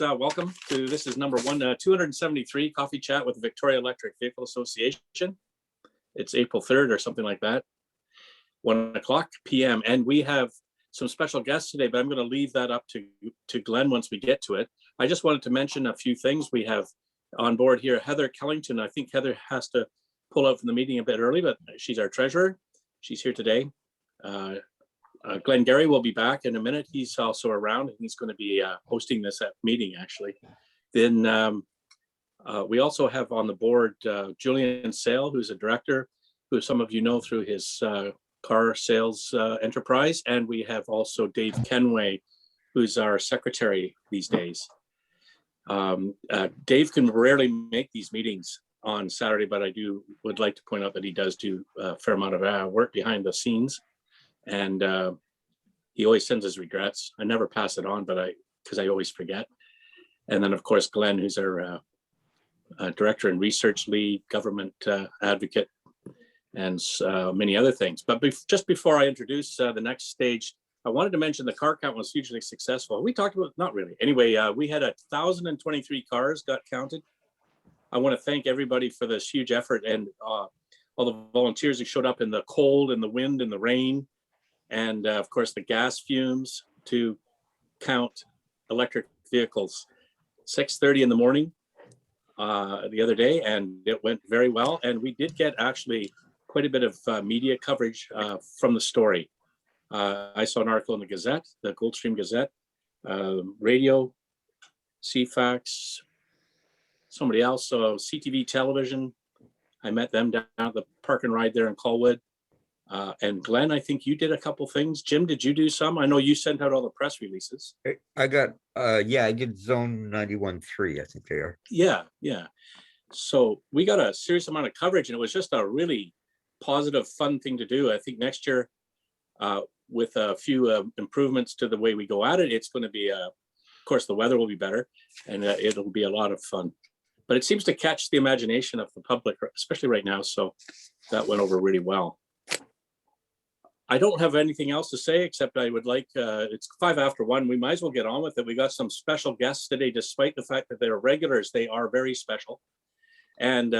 Welcome to, this is number 273, Coffee Chat with the Victoria Electric Vehicle Association. It's April 3rd or something like that, 1:00 p.m. And we have some special guests today, but I'm going to leave that up to Glenn once we get to it. I just wanted to mention a few things. We have on board here Heather Kellington. I think Heather has to pull out from the meeting a bit early, but she's our treasurer. She's here today. Glenn Gary will be back in a minute. He's also around, and he's going to be hosting this meeting, actually. Then we also have on the board Julian Sale, who's a director, who some of you know through his car sales enterprise. And we have also Dave Kenway, who's our secretary these days. Dave can rarely make these meetings on Saturday, but I would like to point out that he does do a fair amount of work behind the scenes. And he always sends his regrets. I never pass it on, but because I always forget. And then of course, Glenn, who's our director and research lead, government advocate, and many other things. But just before I introduce the next stage, I wanted to mention the car count was hugely successful. We talked about, not really. Anyway, we had 1,023 cars got counted. I want to thank everybody for this huge effort and all the volunteers who showed up in the cold and the wind and the rain. And of course, the gas fumes to count electric vehicles. 6:30 in the morning the other day, and it went very well. And we did get actually quite a bit of media coverage from the story. I saw an article in the Gazette, the Goldstream Gazette, radio, CFAX, somebody else, so CTV television. I met them down at the park and ride there in Colwood. And Glenn, I think you did a couple things. Jim, did you do some? I know you sent out all the press releases. I got, yeah, I did Zone 91.3, I think they are. Yeah. So we got a serious amount of coverage, and it was just a really positive, fun thing to do. I think next year, with a few improvements to the way we go at it, it's going to be, of course, the weather will be better, and it'll be a lot of fun. But it seems to catch the imagination of the public, especially right now. So that went over really well. I don't have anything else to say, except I would like, it's 1:05. We might as well get on with it. We got some special guests today, despite the fact that they're regulars, they are very special. And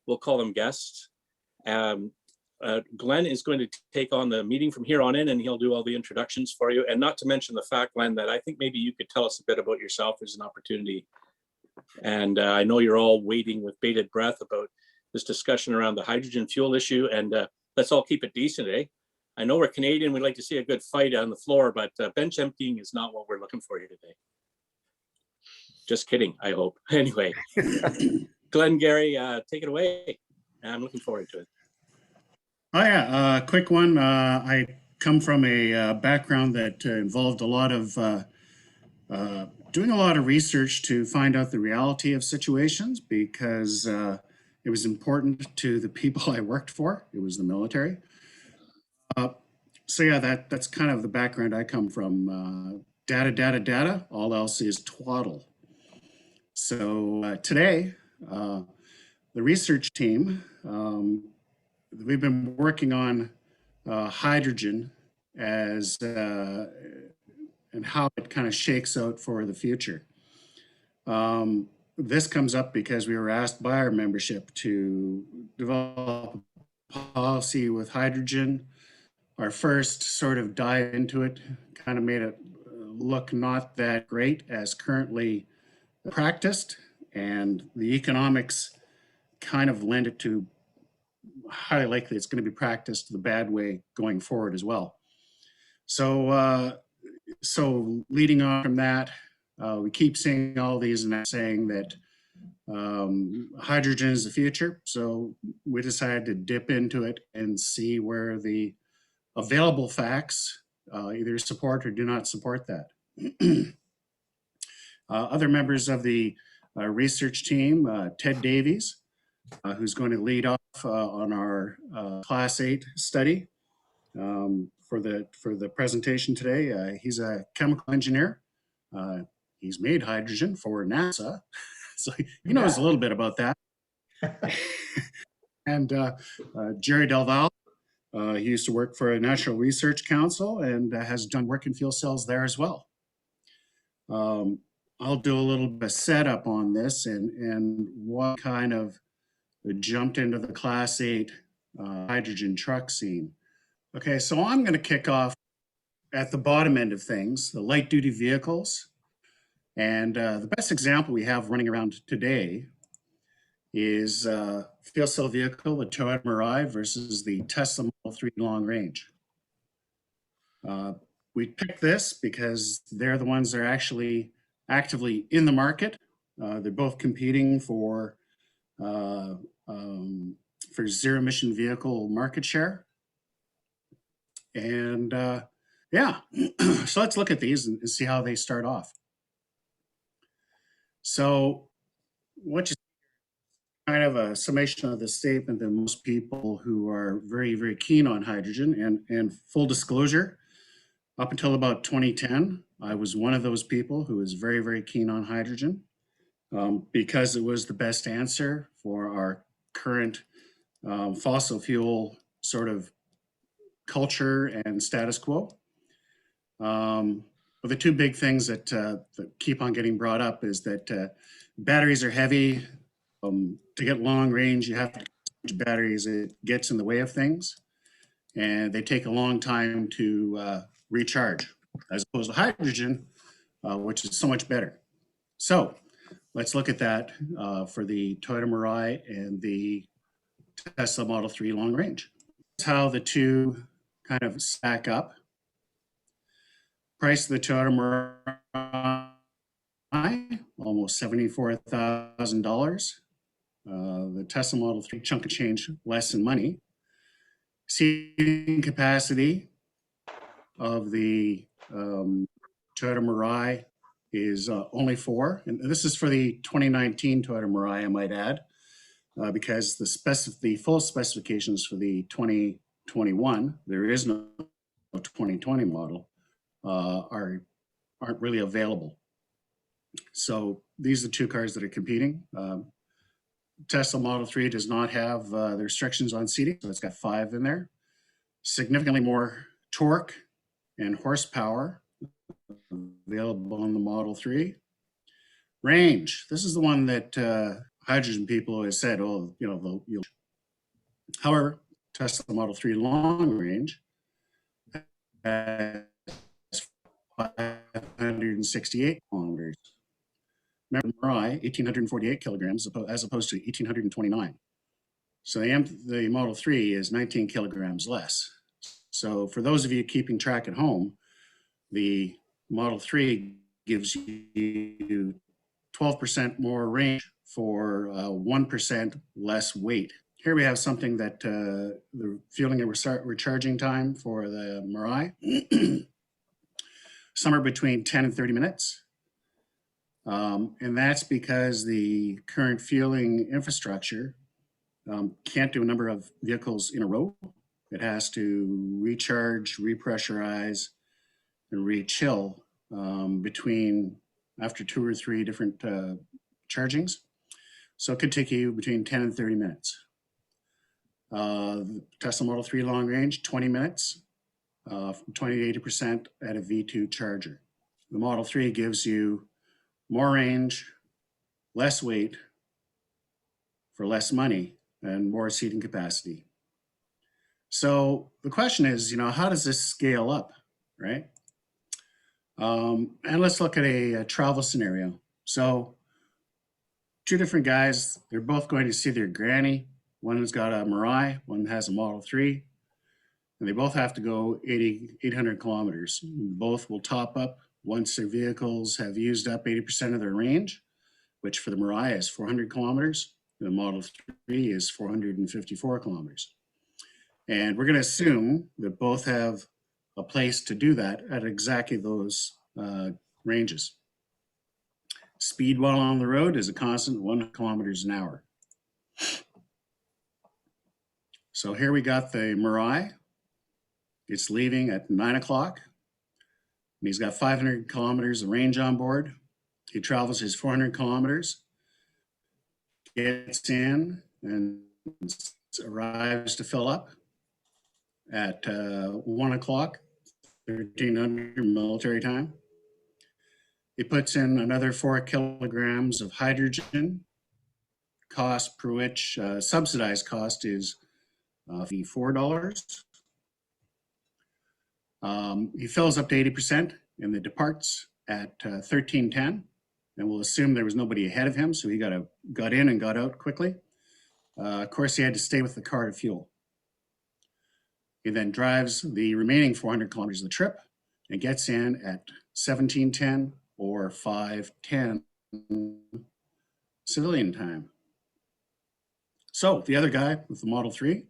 we'll call them guests. Glenn is going to take on the meeting from here on in, and he'll do all the introductions for you. And not to mention the fact, Glenn, that I think maybe you could tell us a bit about yourself. There's an opportunity. And I know you're all waiting with bated breath about this discussion around the hydrogen fuel issue. And let's all keep it decent, eh? I know we're Canadian, we'd like to see a good fight on the floor, but bench emptying is not what we're looking for here today. Just kidding, I hope. Anyway, Glenn Gary, take it away. I'm looking forward to it. Oh yeah, quick one. I come from a background that involved a lot of doing a lot of research to find out the reality of situations, because it was important to the people I worked for. It was the military. So yeah, that's kind of the background I come from. Data, all else is twaddle. So today, the research team, we've been working on hydrogen as and how it kind of shakes out for the future. This comes up because we were asked by our membership to develop a policy with hydrogen. Our first sort of dive into it kind of made it look not that great as currently practiced, and the economics kind of lend it to highly likely it's going to be practiced the bad way going forward as well. So leading on from that, we keep seeing all these and saying that hydrogen is the future. So we decided to dip into it and see where the available facts either support or do not support that. Other members of the research team, Ted Davies, who's going to lead off on our Class 8 study for the presentation today. He's a chemical engineer. He's made hydrogen for NASA, so he knows a little bit about that. And Jerry Delval, he used to work for a National Research Council and has done work in fuel cells there as well. On I'll do a little bit of setup on this and what kind of jumped into the Class 8 hydrogen truck scene. Okay, so I'm going to kick off at the bottom end of things, the light duty vehicles. And the best example we have running around today is fuel cell vehicle, the Toyota Mirai versus the Tesla Model 3 long range. We picked this because they're the ones that are actually actively in the market. They're both competing for zero emission vehicle market share. And yeah, so let's look at these and see how they start off. So what you kind of a summation of the statement that most people who are very, very keen on hydrogen and full disclosure, up until about 2010, I was one of those people who was very, very keen on hydrogen because it was the best answer for our current fossil fuel sort of culture and status quo. But the two big things that keep on getting brought up is that batteries are heavy. To get long range, you have to charge batteries. It gets in the way of things, and they take a long time to recharge, as opposed to hydrogen, which is so much better. So let's look at that for the Toyota Mirai and the Tesla Model 3 long range. That's how the two kind of stack up. Price of the Toyota Mirai, almost $74,000. The Tesla Model 3, chunk of change, less in money. Seating capacity of the Toyota Mirai is only 4. And this is for the 2019 Toyota Mirai, I might add, because the full specifications for the 2021, there is no 2020 model, aren't really available. So these are the two cars that are competing. Tesla Model 3 does not have the restrictions on seating, so it's got 5 in there. Significantly more torque and horsepower available on the Model 3. Range. This is the one that hydrogen people always said, oh, you know, however, Tesla Model 3 long range has 568 kilometers. Remember, Mirai, 1,848 kilograms as opposed to 1,829. So the Model 3 is 19 kilograms less. So for those of you keeping track at home, the Model 3 gives you 12% more range for 1% less weight. Here we have something that the fueling and recharging time for the Mirai, somewhere between 10 and 30 minutes. And that's because the current fueling infrastructure can't do a number of vehicles in a row. It has to recharge, repressurize, and re-chill between after 2 or 3 different chargings. So it could take you between 10 and 30 minutes. Tesla Model 3 long range, 20 minutes, from 20 to 80% at a V2 charger. The Model 3 gives you more range, less weight for less money, and more seating capacity. So the question is, you know, how does this scale up, right? And let's look at a travel scenario. So 2 different guys, they're both going to see their granny. One has got a Mirai, one has a Model 3, and they both have to go 800 kilometers. Both will top up once their vehicles have used up 80% of their range, which for the Mirai is 400 kilometers. The Model 3 is 454 kilometers. And we're going to assume that both have a place to do that at exactly those ranges. Speed while on the road is a constant 1 kilometers an hour. So here we got the Mirai. It's leaving at 9 o'clock. And he's got 500 kilometers of range on board. He travels his 400 kilometers, gets in and arrives to fill up at 1 o'clock, 1300 military time. He puts in another 4 kilograms of hydrogen. Cost per which subsidized cost is $4. He fills up to 80% and then departs at 13:10. And we'll assume there was nobody ahead of him, so he got in and got out quickly. Of course, he had to stay with the car to fuel. He then drives the remaining 400 kilometers of the trip and gets in at 17:10 or 5:10 civilian time. So the other guy with the Model 3,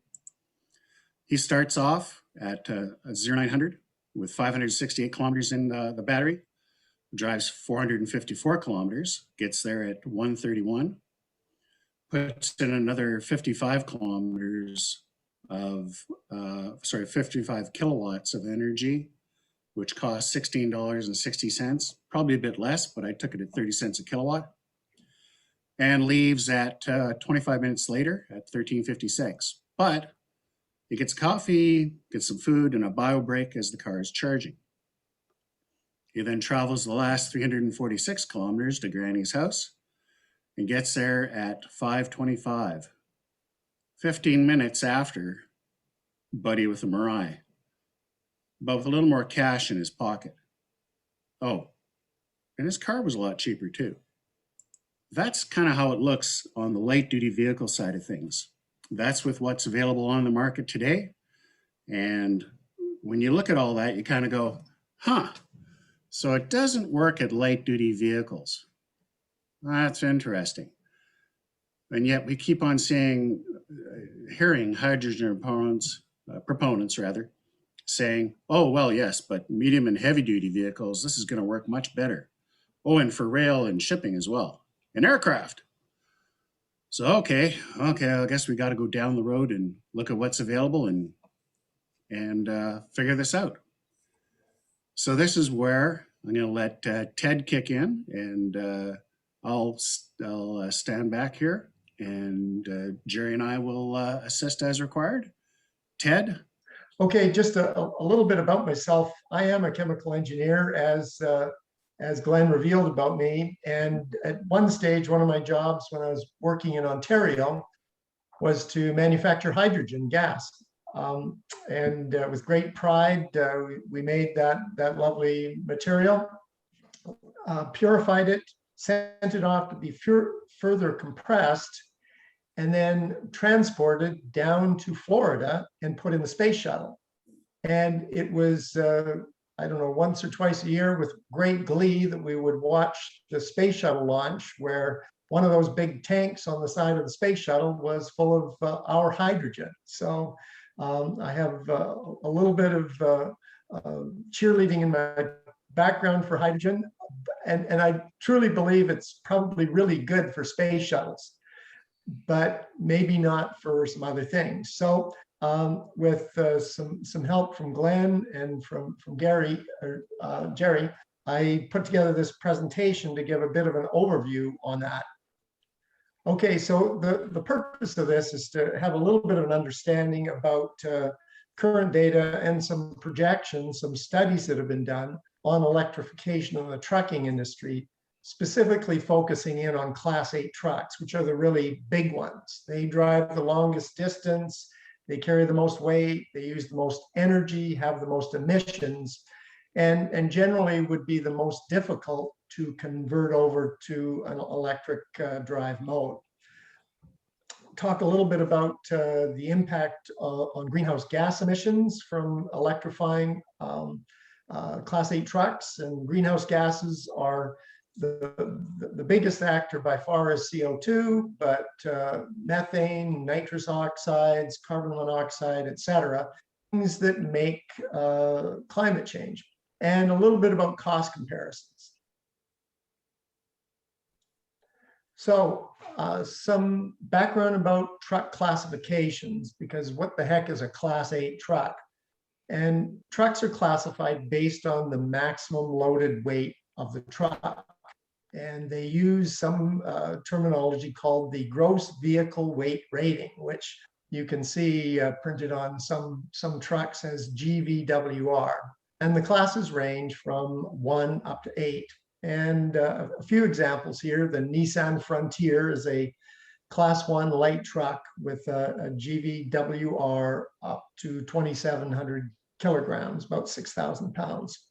he starts off at 0900 with 568 kilometers in the battery, drives 454 kilometers, gets there at 1:31, puts in another 55 kilometers of, 55 kilowatts of energy, which costs $16.60, probably a bit less, but I took it at 30 cents a kilowatt, and leaves at 25 minutes later at 13:56. But he gets coffee, gets some food, and a bio break as the car is charging. He then travels the last 346 kilometers to Granny's house and gets there at 5:25, 15 minutes after Buddy with the Mirai, but with a little more cash in his pocket. Oh, and his car was a lot cheaper too. That's kind of how it looks on the light duty vehicle side of things. That's with what's available on the market today. And when you look at all that, you kind of go, huh, so it doesn't work at light duty vehicles. That's interesting. And yet we keep on hearing hydrogen proponents saying, oh, well, yes, but medium and heavy duty vehicles, this is going to work much better. Oh, and for rail and shipping as well, and aircraft. So, okay, I guess we got to go down the road and look at what's available and figure this out. So this is where I'm going to let Ted kick in, and I'll stand back here, and Jerry and I will assist as required. Ted? Okay, just a little bit about myself. I am a chemical engineer, as Glenn revealed about me. And at one stage, one of my jobs when I was working in Ontario was to manufacture hydrogen gas. And with great pride, we made that lovely material, purified it, sent it off to be further compressed, and then transported down to Florida and put in the space shuttle. And it was, I don't know, once or twice a year with great glee that we would watch the space shuttle launch, where one of those big tanks on the side of the space shuttle was full of our hydrogen. So I have a little bit of cheerleading in my background for hydrogen. And I truly believe it's probably really good for space shuttles, but maybe not for some other things. So with some help from Glenn and from Jerry, I put together this presentation to give a bit of an overview on that. Okay, so the purpose of this is to have a little bit of an understanding about current data and some projections, some studies that have been done on electrification of the trucking industry, specifically focusing in on Class 8 trucks, which are the really big ones. They drive the longest distance, they carry the most weight, they use the most energy, have the most emissions, and generally would be the most difficult to convert over to an electric drive mode. Talk a little bit about the impact on greenhouse gas emissions from electrifying Class 8 trucks. And greenhouse gases are the biggest factor by far is CO2, but methane, nitrous oxides, carbon monoxide, etc., things that make climate change. And a little bit about cost comparisons. So some background about truck classifications, because what the heck is a Class 8 truck? And trucks are classified based on the maximum loaded weight of the truck. And they use some terminology called the gross vehicle weight rating, which you can see printed on some trucks as GVWR. And the classes range from 1 up to 8. And a few examples here. The Nissan Frontier is a Class 1 light truck with a GVWR up to 2,700 kilograms, about 6,000 pounds.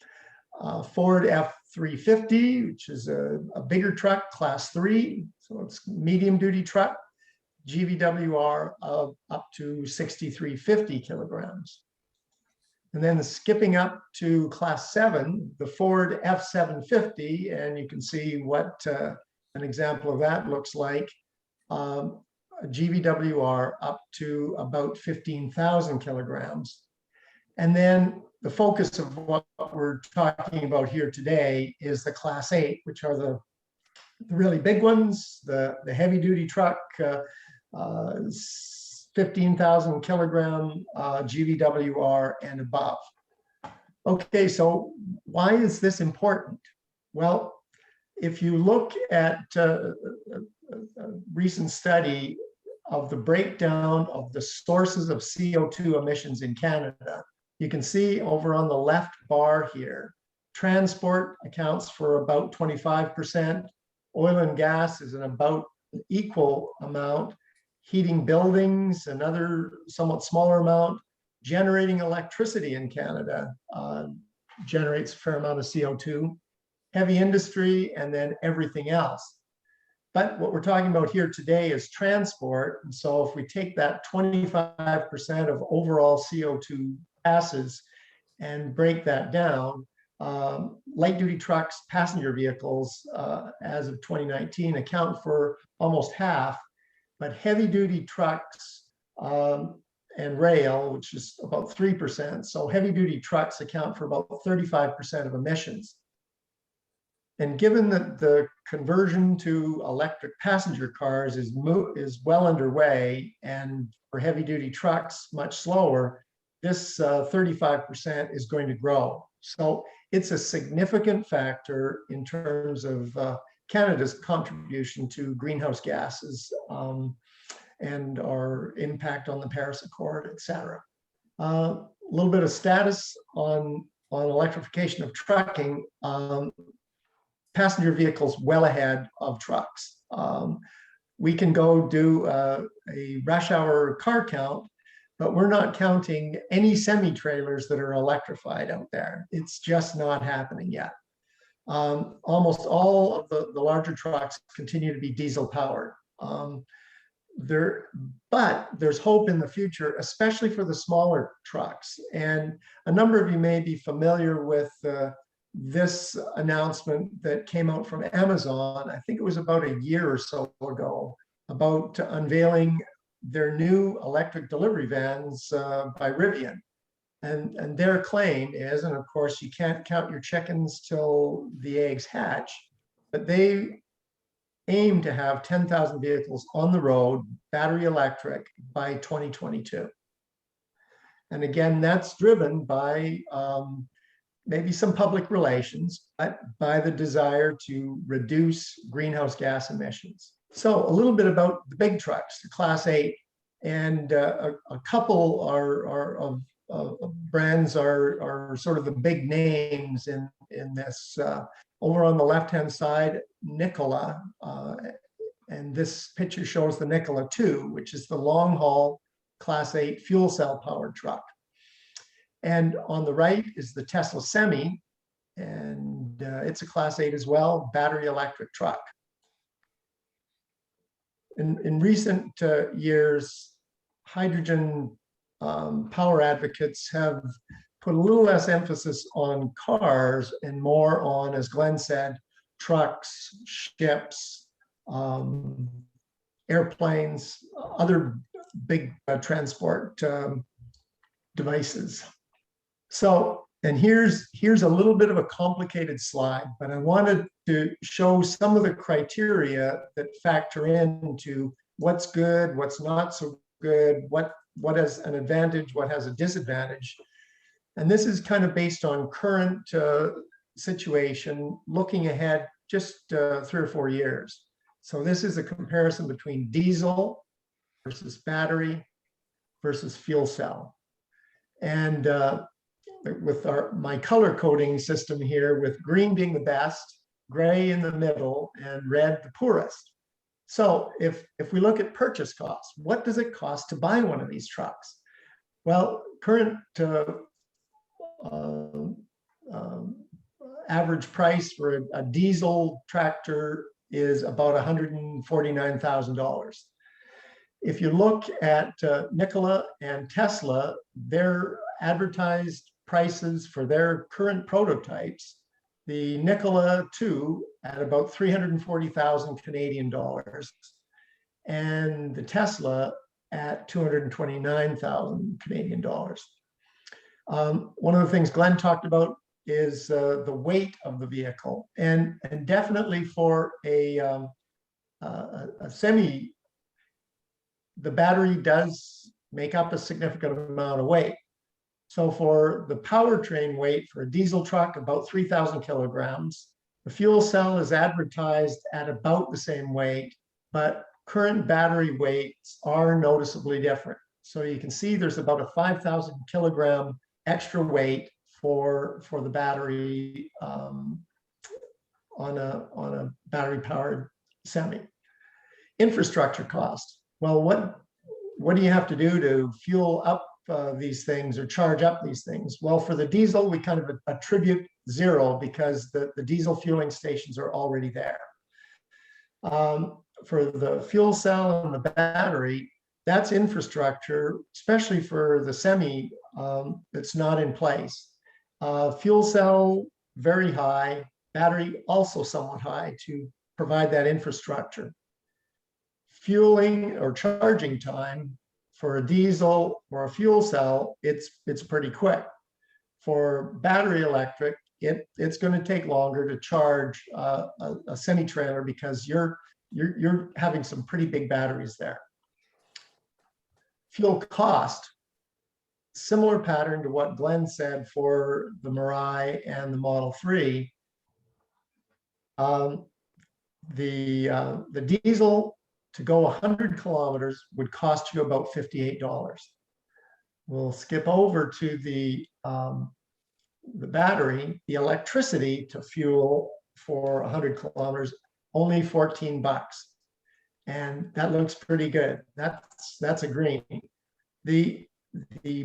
Ford F-350, which is a bigger truck, Class 3, so it's medium duty truck, GVWR of up to 6,350 kilograms. And then skipping up to Class 7, the Ford F-750, and you can see what an example of that looks like. A GVWR up to about 15,000 kilograms. And then the focus of what we're talking about here today is the Class 8, which are the really big ones, the heavy duty truck, 15,000 kilogram GVWR and above. Okay, so why is this important? Well, if you look at a recent study of the breakdown of the sources of CO2 emissions in Canada, you can see over on the left bar here, transport accounts for about 25%, oil and gas is an about equal amount, heating buildings, another somewhat smaller amount, generating electricity in Canada generates a fair amount of CO2, heavy industry, and then everything else. But what we're talking about here today is transport. And so if we take that 25% of overall CO2 gases and break that down, light duty trucks, passenger vehicles, as of 2019 account for almost half, but heavy duty trucks and rail, which is about 3%. So heavy duty trucks account for about 35% of emissions. And given that the conversion to electric passenger cars is well underway, and for heavy duty trucks much slower, this 35% is going to grow. So it's a significant factor in terms of Canada's contribution to greenhouse gases and our impact on the Paris Accord, et cetera. A little bit of status on electrification of trucking. Passenger vehicles well ahead of trucks. We can go do a rush hour car count, but we're not counting any semi-trailers that are electrified out there. It's just not happening yet. Almost all of the larger trucks continue to be diesel powered. But there's hope in the future, especially for the smaller trucks. And a number of you may be familiar with this announcement that came out from Amazon. I think it was about a year or so ago, about unveiling their new electric delivery vans by Rivian. And their claim is, and of course you can't count your chickens till the eggs hatch, but they aim to have 10,000 vehicles on the road, battery electric, by 2022. And again, that's driven by maybe some public relations, but by the desire to reduce greenhouse gas emissions. So a little bit about the big trucks, the Class 8, and a couple of brands are sort of the big names in this. Over on the left-hand side, Nikola, and this picture shows the Nikola 2, which is the long-haul Class 8 fuel cell powered truck. And on the right is the Tesla Semi, and it's a Class 8 as well, battery electric truck. In recent years, hydrogen power advocates have put a little less emphasis on cars and more on, as Glenn said, trucks, ships, airplanes, other big transport devices. So, and here's a little bit of a complicated slide, but I wanted to show some of the criteria that factor into what's good, what's not so good, what has an advantage, what has a disadvantage. And this is kind of based on current situation, looking ahead just 3 or 4 years. So this is a comparison between diesel versus battery versus fuel cell. And with my color coding system here, with green being the best, gray in the middle, and red the poorest. So if we look at purchase costs, what does it cost to buy one of these trucks? Well, current average price for a diesel tractor is about $149,000. If you look at Nikola and Tesla, their advertised prices for their current prototypes, the Nikola 2 at about 340,000 Canadian dollars, and the Tesla at 229,000 Canadian dollars. One of the things Glenn talked about is the weight of the vehicle, and definitely for a semi, the battery does make up a significant amount of weight. So for the powertrain weight for a diesel truck, about 3,000 kilograms. The fuel cell is advertised at about the same weight, but current battery weights are noticeably different. So you can see there's about a 5,000 kilogram extra weight for the battery on a battery powered semi. Infrastructure cost. Well, what do you have to do to fuel up these things or charge up these things? Well, for the diesel, we kind of attribute zero because the diesel fueling stations are already there. For the fuel cell and the battery, that's infrastructure, especially for the semi that's not in place. Fuel cell, very high, battery also somewhat high to provide that infrastructure. Fueling or charging time for a diesel or a fuel cell, it's pretty quick. For battery electric, it's going to take longer to charge a semi-trailer because you're having some pretty big batteries there. Fuel cost, similar pattern to what Glenn said for the Mirai and the Model 3. The diesel to go 100 kilometers would cost you about $58. We'll skip over to the battery, the electricity to fuel for 100 kilometers, only 14 bucks. And that looks pretty good. That's a green. The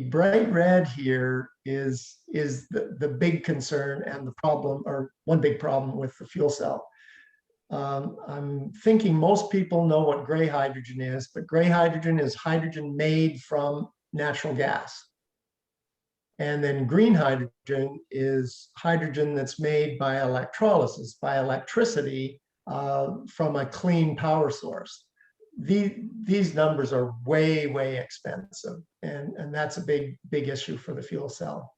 bright red here is the big concern and the problem, or one big problem with the fuel cell. I'm thinking most people know what gray hydrogen is, but gray hydrogen is hydrogen made from natural gas. And then green hydrogen is hydrogen that's made by electrolysis, by electricity from a clean power source. These numbers are way, way expensive, and that's a big issue for the fuel cell.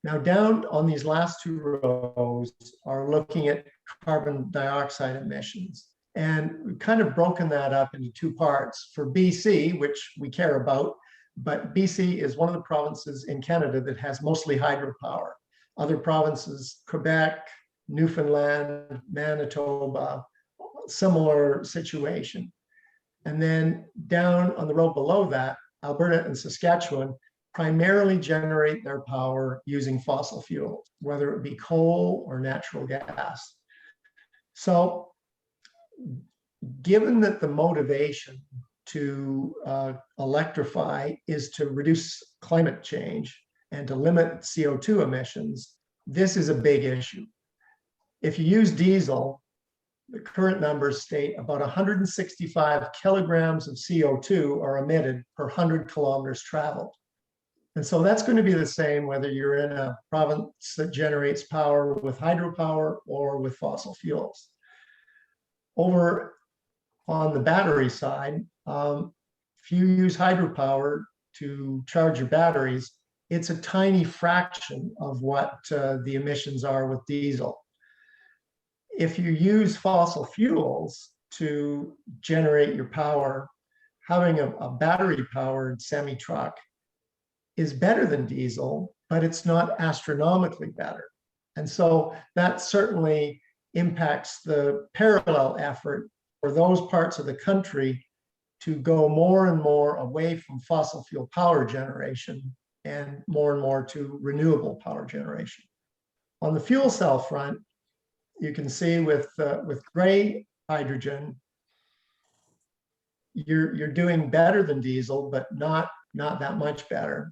Now, down on these last two rows are looking at carbon dioxide emissions. And we've kind of broken that up into two parts. For BC, which we care about, but BC is one of the provinces in Canada that has mostly hydropower. Other provinces, Quebec, Newfoundland, Manitoba, similar situation. And then down on the row below that, Alberta and Saskatchewan primarily generate their power using fossil fuels, whether it be coal or natural gas. So given that the motivation to electrify is to reduce climate change and to limit CO2 emissions, this is a big issue. If you use diesel, the current numbers state about 165 kilograms of CO2 are emitted per 100 kilometers traveled. And so that's going to be the same whether you're in a province that generates power with hydropower or with fossil fuels. Over on the battery side, if you use hydropower to charge your batteries, it's a tiny fraction of what the emissions are with diesel. If you use fossil fuels to generate your power, having a battery-powered semi-truck is better than diesel, but it's not astronomically better. And so that certainly impacts the parallel effort for those parts of the country to go more and more away from fossil fuel power generation and more to renewable power generation. On the fuel cell front, you can see with gray hydrogen, you're doing better than diesel, but not that much better.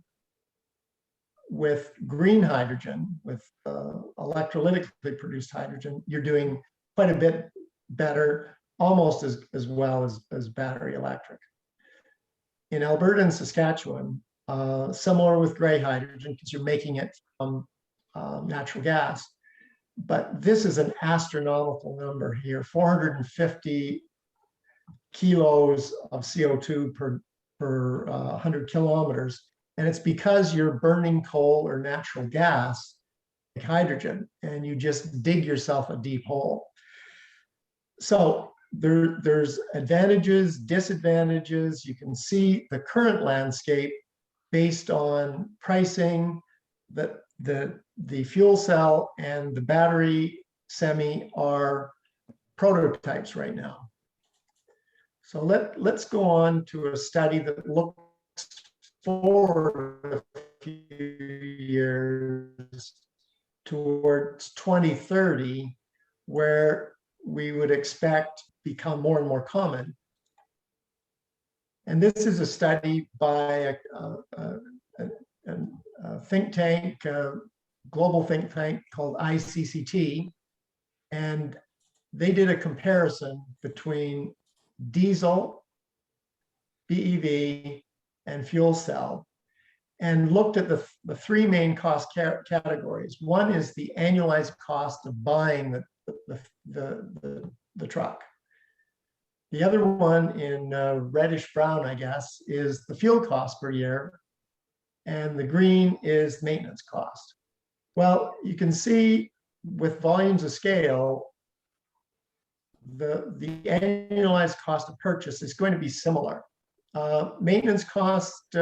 With green hydrogen, with electrolytically produced hydrogen, you're doing quite a bit better, almost as well as battery electric. In Alberta and Saskatchewan, similar with gray hydrogen, because you're making it from natural gas, but this is an astronomical number here, 450 kilos of CO2 per 100 kilometers. And it's because you're burning coal or natural gas, like hydrogen, and you just dig yourself a deep hole. So there's advantages, disadvantages. You can see the current landscape based on pricing. That the fuel cell and the battery semi are prototypes right now. So let's go on to a study that looks forward a few years towards 2030, where we would expect become more and more common. And this is a study by a think tank, global think tank called ICCT, and they did a comparison between diesel, BEV, and fuel cell, and looked at the three main cost categories. One is the annualized cost of buying the truck. The other one in reddish brown, I guess, is the fuel cost per year, and the green is maintenance cost. Well, you can see with volumes of scale, the annualized cost of purchase is going to be similar. Maintenance cost,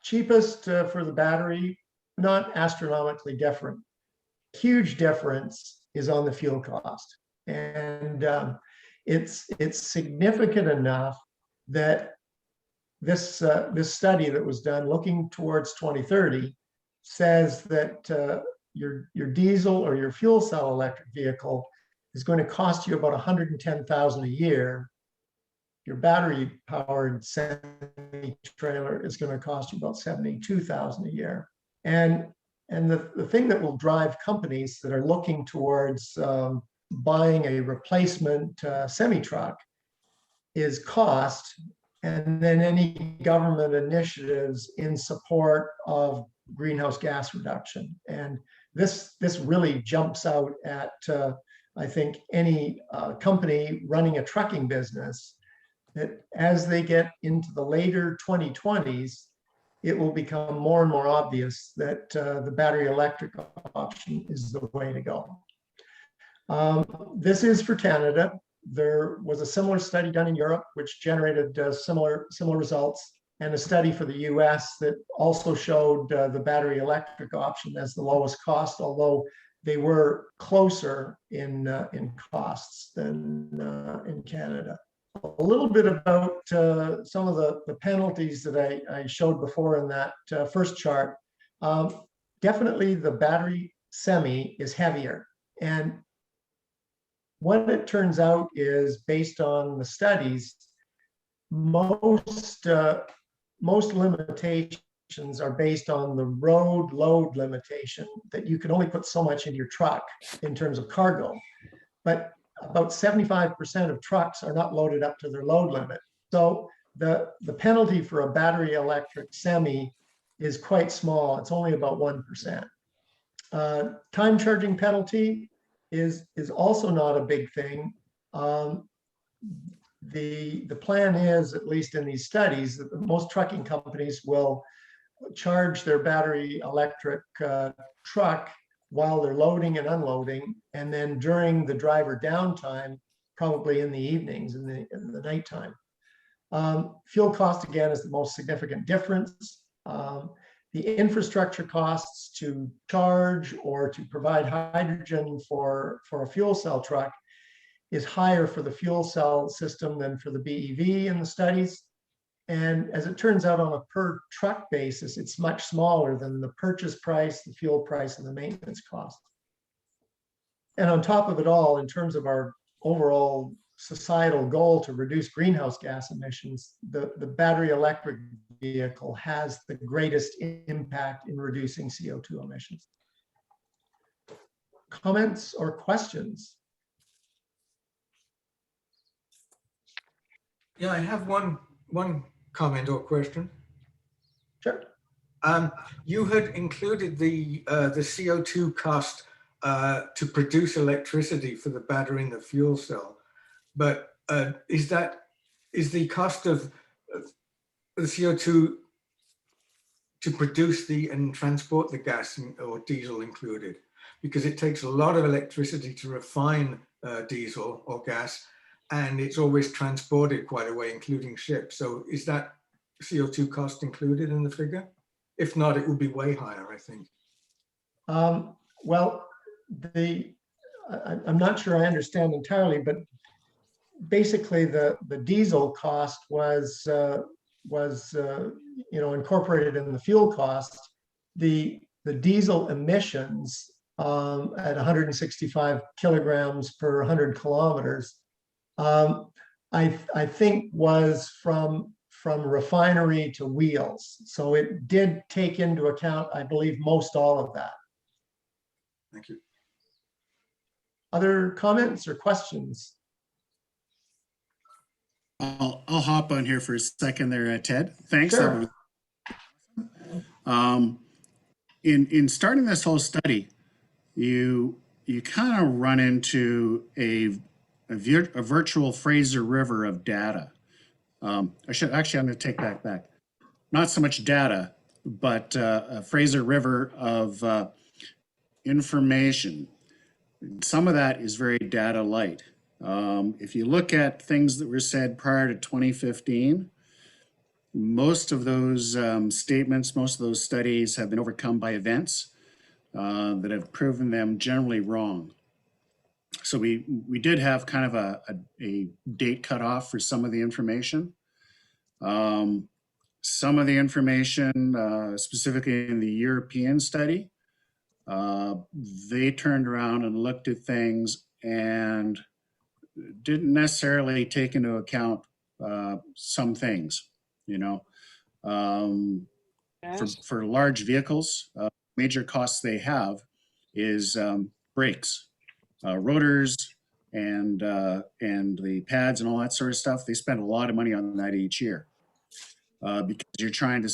cheapest for the battery, not astronomically different. Huge difference is on the fuel cost. And it's significant enough that this study that was done looking towards 2030 says that your diesel or your fuel cell electric vehicle is going to cost you about $110,000 a year. Your battery powered semi-trailer is going to cost you about $72,000 a year. And the thing that will drive companies that are looking towards buying a replacement semi-truck is cost, and then any government initiatives in support of greenhouse gas reduction. And this really jumps out at, I think, any company running a trucking business, that as they get into the later 2020s, it will become more and more obvious that the battery electric option is the way to go. This is for Canada. There was a similar study done in Europe, which generated similar results, and a study for the US that also showed the battery electric option as the lowest cost, although they were closer in costs than in Canada. A little bit about some of the penalties that I showed before in that first chart. Definitely the battery semi is heavier. And what it turns out is, based on the studies, most limitations are based on the road load limitation, that you can only put so much into your truck in terms of cargo. But about 75% of trucks are not loaded up to their load limit. So the penalty for a battery electric semi is quite small. It's only about 1%. Time charging penalty is also not a big thing. The plan is, at least in these studies, that most trucking companies will charge their battery electric truck while they're loading and unloading, and then during the driver downtime, probably in the evenings, in the nighttime. Fuel cost, again, is the most significant difference. The infrastructure costs to charge or to provide hydrogen for a fuel cell truck is higher for the fuel cell system than for the BEV in the studies. And as it turns out, on a per truck basis, it's much smaller than the purchase price, the fuel price, and the maintenance cost. And on top of it all, in terms of our overall societal goal to reduce greenhouse gas emissions, the battery electric vehicle has the greatest impact in reducing CO2 emissions. Comments or questions? Yeah, I have one comment or question. Sure. You had included the CO2 cost to produce electricity for the battery and the fuel cell, but is the cost of the CO2 to produce and transport the gas or diesel included? Because it takes a lot of electricity to refine diesel or gas, and it's always transported quite a way, including ships. So is that CO2 cost included in the figure? If not, it would be way higher, I think. Well, I'm not sure I understand entirely, but basically the diesel cost was incorporated in the fuel cost. The diesel emissions at 165 kilograms per 100 kilometers, I think was from refinery to wheels. So it did take into account, I believe, most all of that. Thank you. Other comments or questions? I'll hop on here for a second there, Ted. Thanks. Sure. In starting this whole study, you kind of run into a virtual Fraser River of data. I'm going to take that back. Not so much data, but a Fraser River of information. Some of that is very data light. If you look at things that were said prior to 2015, most of those statements, most of those studies have been overcome by events that have proven them generally wrong. So we did have kind of a date cutoff for some of the information. Some of the information, specifically in the European study, they turned around and looked at things and didn't necessarily take into account some things, for large vehicles, major costs they have is brakes, rotors, and the pads and all that sort of stuff. They spend a lot of money on that each year because you're trying to,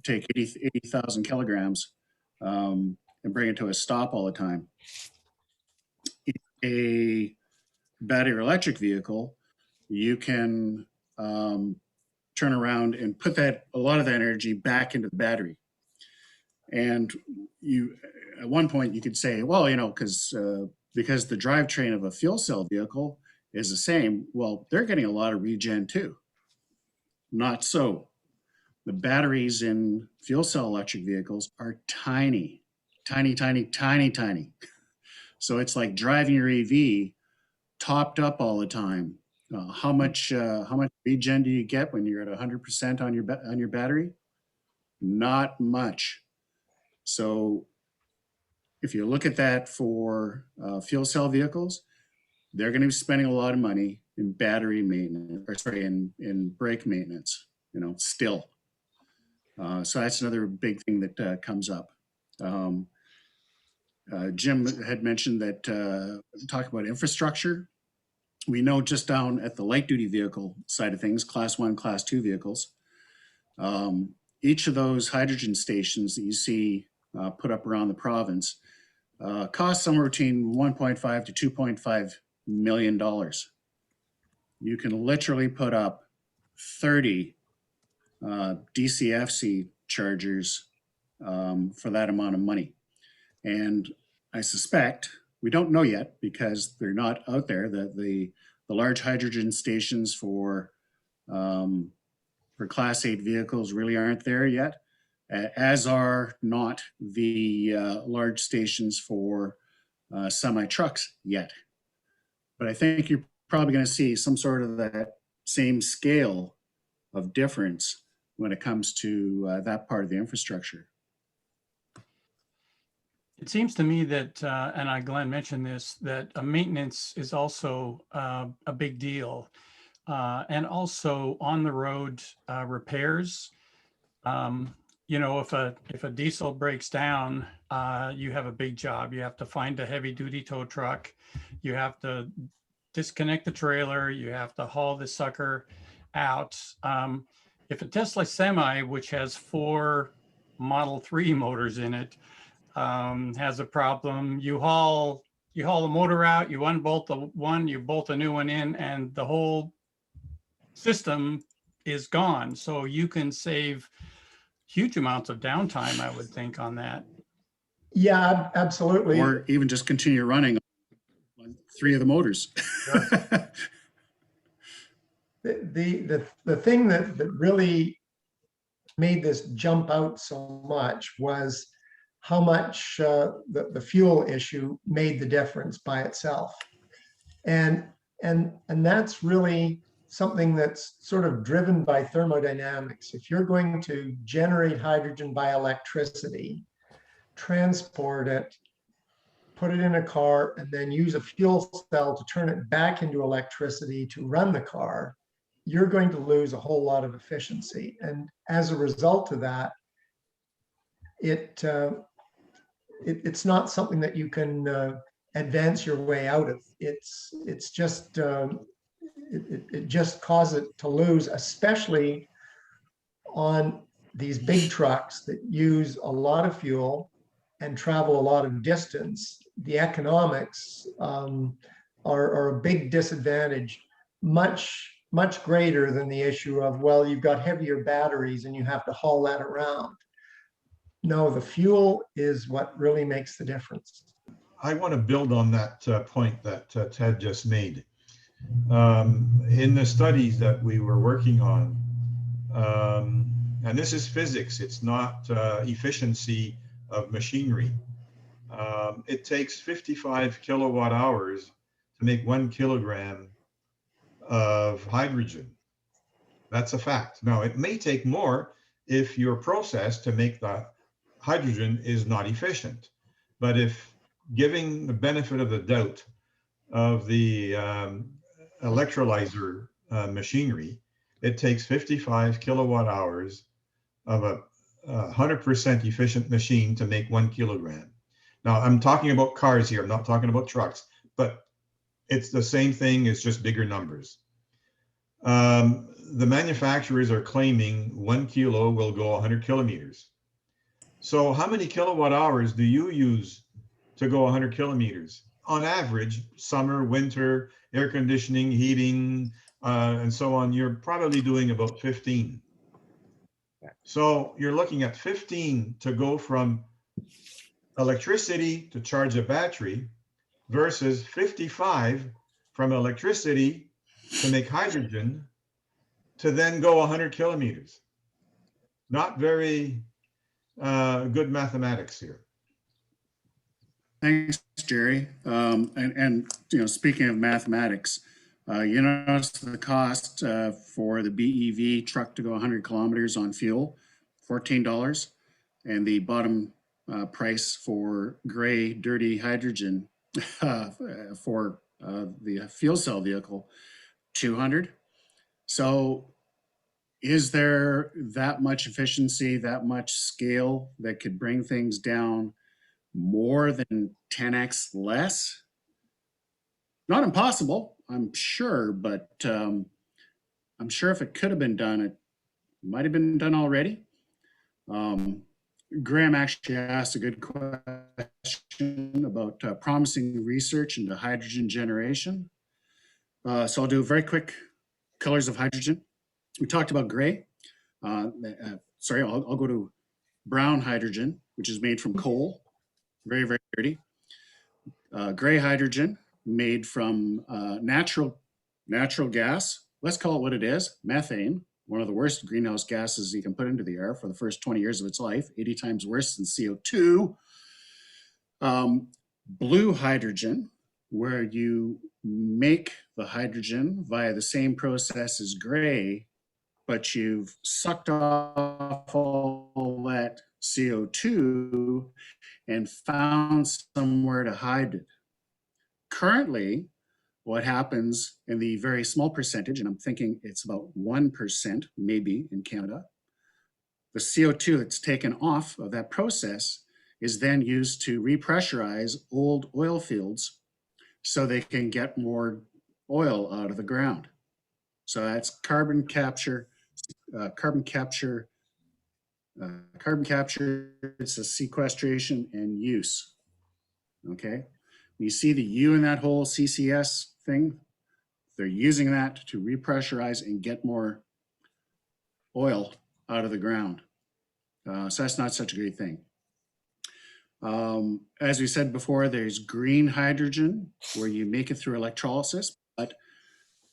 take 80,000 kilograms and bring it to a stop all the time. A battery electric vehicle, you can turn around and put a lot of that energy back into the battery. And at one point you could say, well, because the drivetrain of a fuel cell vehicle is the same, well, they're getting a lot of regen too. Not so. The batteries in fuel cell electric vehicles are tiny, tiny, tiny, tiny, tiny. So it's like driving your EV topped up all the time. How much regen do you get when you're at 100% on your battery? Not much. So if you look at that for fuel cell vehicles, they're going to be spending a lot of money in battery maintenance, in brake maintenance, still. So that's another big thing that comes up. Jim had mentioned that talk about infrastructure. We know just down at the light duty vehicle side of things, class 1, class 2 vehicles, each of those hydrogen stations that you see put up around the province cost somewhere between $1.5 to $2.5 million. You can literally put up 30 DCFC chargers for that amount of money. And I suspect, we don't know yet because they're not out there, that the large hydrogen stations for class 8 vehicles really aren't there yet, as are not the large stations for semi trucks yet. But I think you're probably going to see some sort of that same scale of difference when it comes to that part of the infrastructure. It seems to me that, Glenn mentioned this, that maintenance is also a big deal. And also on the road repairs. You know, if a diesel breaks down, you have a big job. You have to find a heavy duty tow truck. You have to disconnect the trailer. You have to haul the sucker out. If a Tesla Semi, which has 4 Model 3 motors in it, has a problem, you haul the motor out, you unbolt the one, you bolt a new one in, and the whole system is gone. So you can save huge amounts of downtime, I would think, on that. Yeah, absolutely. Or even just continue running on 3 of the motors. The thing that really made this jump out so much was how much the fuel issue made the difference by itself. And that's really something that's sort of driven by thermodynamics. If you're going to generate hydrogen by electricity, transport it, put it in a car, and then use a fuel cell to turn it back into electricity to run the car, you're going to lose a whole lot of efficiency. And as a result of that, it's not something that you can advance your way out of. It's just it just causes it to lose, especially on these big trucks that use a lot of fuel and travel a lot of distance. The economics are a big disadvantage, much greater than the issue of, well, you've got heavier batteries and you have to haul that around. No, the fuel is what really makes the difference. I want to build on that point that Ted just made. In the studies that we were working on, and this is physics, it's not efficiency of machinery. It takes 55 kilowatt hours to make 1 kilogram of hydrogen. That's a fact. Now, it may take more if your process to make the hydrogen is not efficient. But if giving the benefit of the doubt of the electrolyzer machinery, it takes 55 kilowatt hours of a 100% efficient machine to make 1 kilogram. Now, I'm talking about cars here. I'm not talking about trucks, but it's the same thing. It's just bigger numbers. The manufacturers are claiming 1 kilo will go 100 kilometers. So how many kilowatt hours do you use to go 100 kilometers? On average, summer, winter, air conditioning, heating, and so on, you're probably doing about 15. So you're looking at 15 to go from electricity to charge a battery versus 55 from electricity to make hydrogen to then go 100 kilometers. Not very good mathematics here. Thanks, Jerry. And you know, speaking of mathematics, you notice the cost for the BEV truck to go 100 kilometers on fuel, $14, and the bottom price for gray, dirty hydrogen for the fuel cell vehicle, 200. So is there that much efficiency, that much scale that could bring things down more than 10x less? Not impossible, I'm sure, but I'm sure if it could have been done, it might have been done already. Graham actually asked a good question about promising research into hydrogen generation. So I'll do a very quick colors of hydrogen. We talked about gray. Sorry, I'll go to brown hydrogen, which is made from coal. Very, very dirty. Gray hydrogen made from natural gas. Let's call it what it is, methane, one of the worst greenhouse gases you can put into the air for the first 20 years of its life, 80 times worse than CO2. Blue hydrogen, where you make the hydrogen via the same process as gray, but you've sucked off all that CO2 and found somewhere to hide it. Currently, what happens in the very small percentage, and I'm thinking it's about 1% maybe in Canada, the CO2 that's taken off of that process is then used to repressurize old oil fields so they can get more oil out of the ground. So that's carbon capture, it's a sequestration and use. Okay, you see the U in that whole CCS thing? They're using that to repressurize and get more oil out of the ground. So that's not such a great thing. As we said before, there's green hydrogen where you make it through electrolysis, but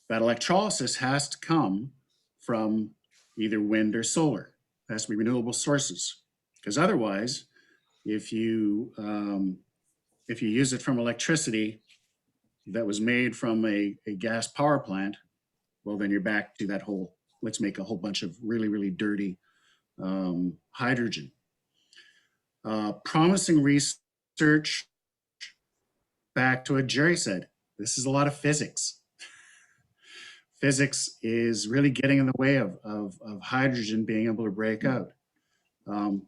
that electrolysis has to come from either wind or solar. It has to be renewable sources, because otherwise, if you use it from electricity that was made from a gas power plant, well, then you're back to that whole, let's make a whole bunch of really, really dirty hydrogen. Promising research, back to what Jerry said, this is a lot of physics. Physics is really getting in the way of hydrogen being able to break out. A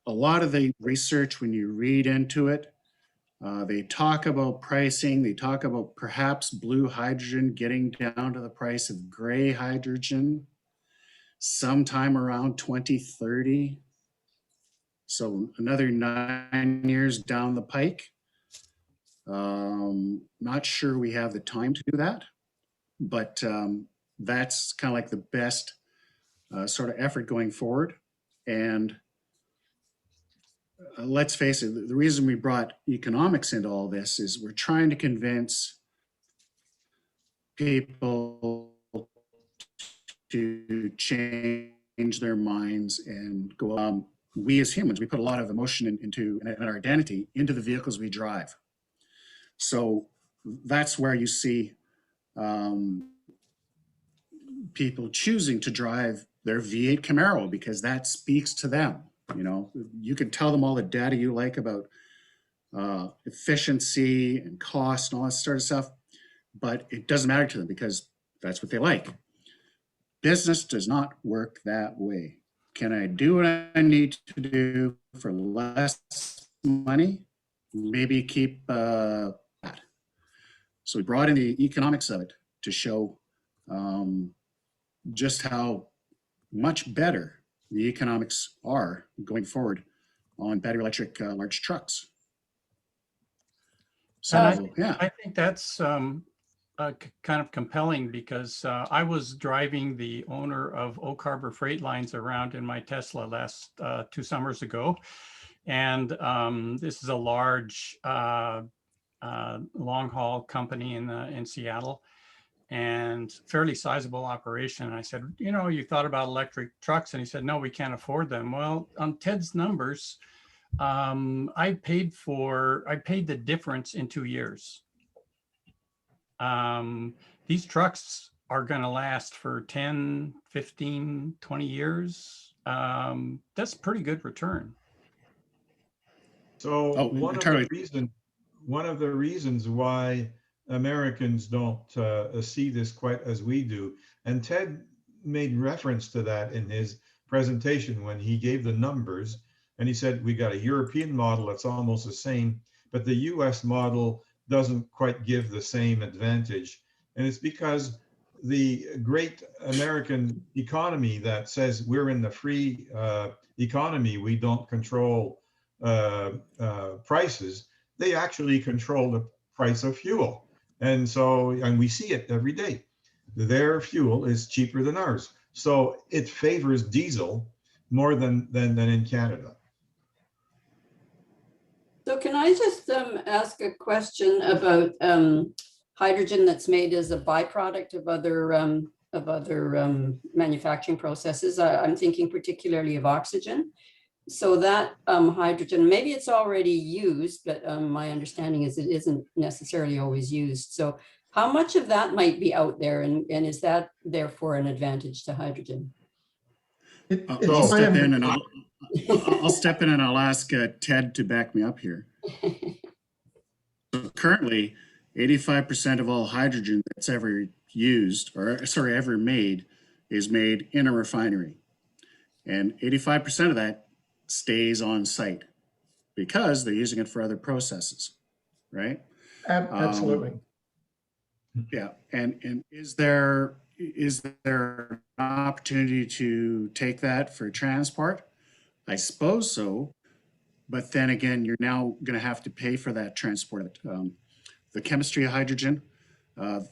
lot of the research, when you read into it, they talk about pricing, they talk about perhaps blue hydrogen getting down to the price of gray hydrogen sometime around 2030. So another 9 years down the pike. Not sure we have the time to do that, but that's kind of like the best sort of effort going forward. And let's face it, the reason we brought economics into all this is we're trying to convince people to change their minds and go. We as humans, we put a lot of emotion into and our identity into the vehicles we drive. So that's where you see people choosing to drive their V8 Camaro because that speaks to them. You know, you can tell them all the data you like about efficiency and cost and all that sort of stuff, but it doesn't matter to them because that's what they like. Business does not work that way. Can I do what I need to do for less money? Maybe keep that. So we brought in the economics of it to show just how much better the economics are going forward on battery electric large trucks. So, I think that's kind of compelling because I was driving the owner of Oak Harbor Freight Lines around in my Tesla last 2 summers ago. And this is a large long haul company in Seattle and fairly sizable operation. And I said, you know, you thought about electric trucks? And he said, no, we can't afford them. Well, on Ted's numbers, I paid the difference in 2 years. These trucks are going to last for 10, 15, 20 years. That's pretty good return. So one of the reasons why Americans don't see this quite as we do, and Ted made reference to that in his presentation when he gave the numbers, and he said we got a European model that's almost the same, but the US model doesn't quite give the same advantage. And it's because the great American economy that says we're in the free economy, we don't control prices, they actually control the price of fuel. And so, and we see it every day. Their fuel is cheaper than ours. So it favors diesel more than in Canada. So can I just ask a question about hydrogen that's made as a byproduct of other manufacturing processes? I'm thinking particularly of oxygen. So that hydrogen, maybe it's already used, but my understanding is it isn't necessarily always used. So how much of that might be out there, and is that therefore an advantage to hydrogen? It's I'll my step under- in and I'll step in and I'll ask Ted to back me up here. So currently, 85% of all hydrogen that's ever used, or sorry, ever made, is made in a refinery. And 85% of that stays on site because they're using it for other processes, right? Absolutely. Yeah, and is there an opportunity to take that for transport? I suppose so, but then again, you're now going to have to pay for that transport. The chemistry of hydrogen,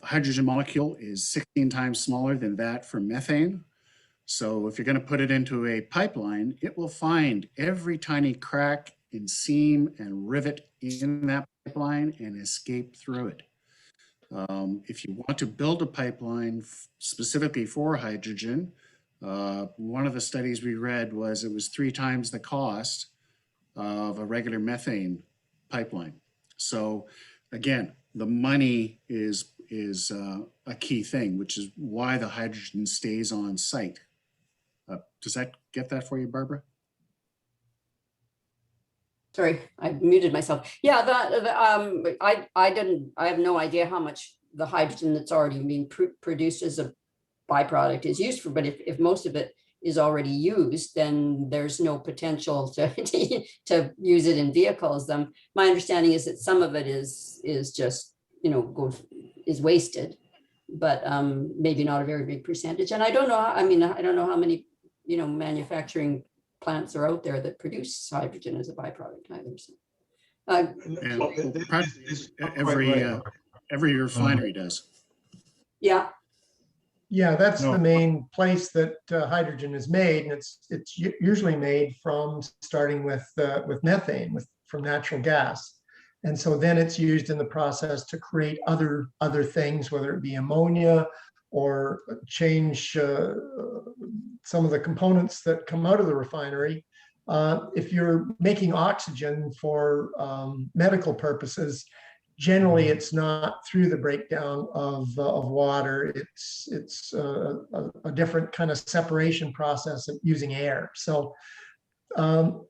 hydrogen molecule is 16 times smaller than that for methane. So if you're going to put it into a pipeline, it will find every tiny crack and seam and rivet in that pipeline and escape through it. If you want to build a pipeline specifically for hydrogen, one of the studies we read was it was 3 times the cost of a regular methane pipeline. So again, the money is a key thing, which is why the hydrogen stays on site. Does that get that for you, Barbara? Sorry, I muted myself. Yeah, I have no idea how much the hydrogen that's already being produced as a byproduct is used for, but if most of it is already used, then there's no potential to use it in vehicles. My understanding is that some of it is just, is wasted, but maybe not a very big percentage. And I don't know, I don't know how many, manufacturing plants are out there that produce hydrogen as a byproduct either. So, every refinery does. yeah. Yeah, that's No. the main place that hydrogen is made, and it's usually made from starting with methane, from natural gas, and so then it's used in the process to create other things, whether it be ammonia or change some of the components that come out of the refinery. If you're making oxygen for medical purposes, generally it's not through the breakdown of water. It's a different kind of separation process of using air. So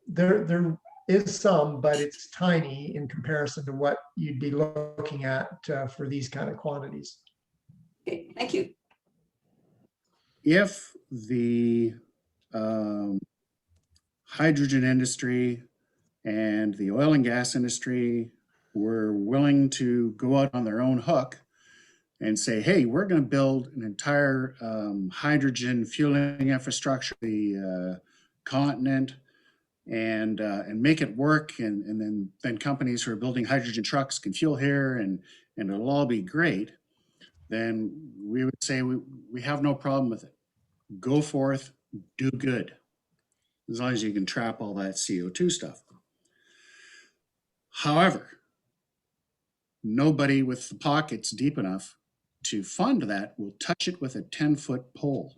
there is some, but it's tiny in comparison to what you'd be looking at for these kind of quantities. Okay, thank you. If the hydrogen industry and the oil and gas industry were willing to go out on their own hook and say, hey, we're going to build an entire hydrogen fueling infrastructure, the continent, and make it work, and then companies who are building hydrogen trucks can fuel here, and it'll all be great, then we would say we have no problem with it. Go forth, do good, as long as you can trap all that CO2 stuff. However, nobody with the pockets deep enough to fund that will touch it with a 10-foot pole.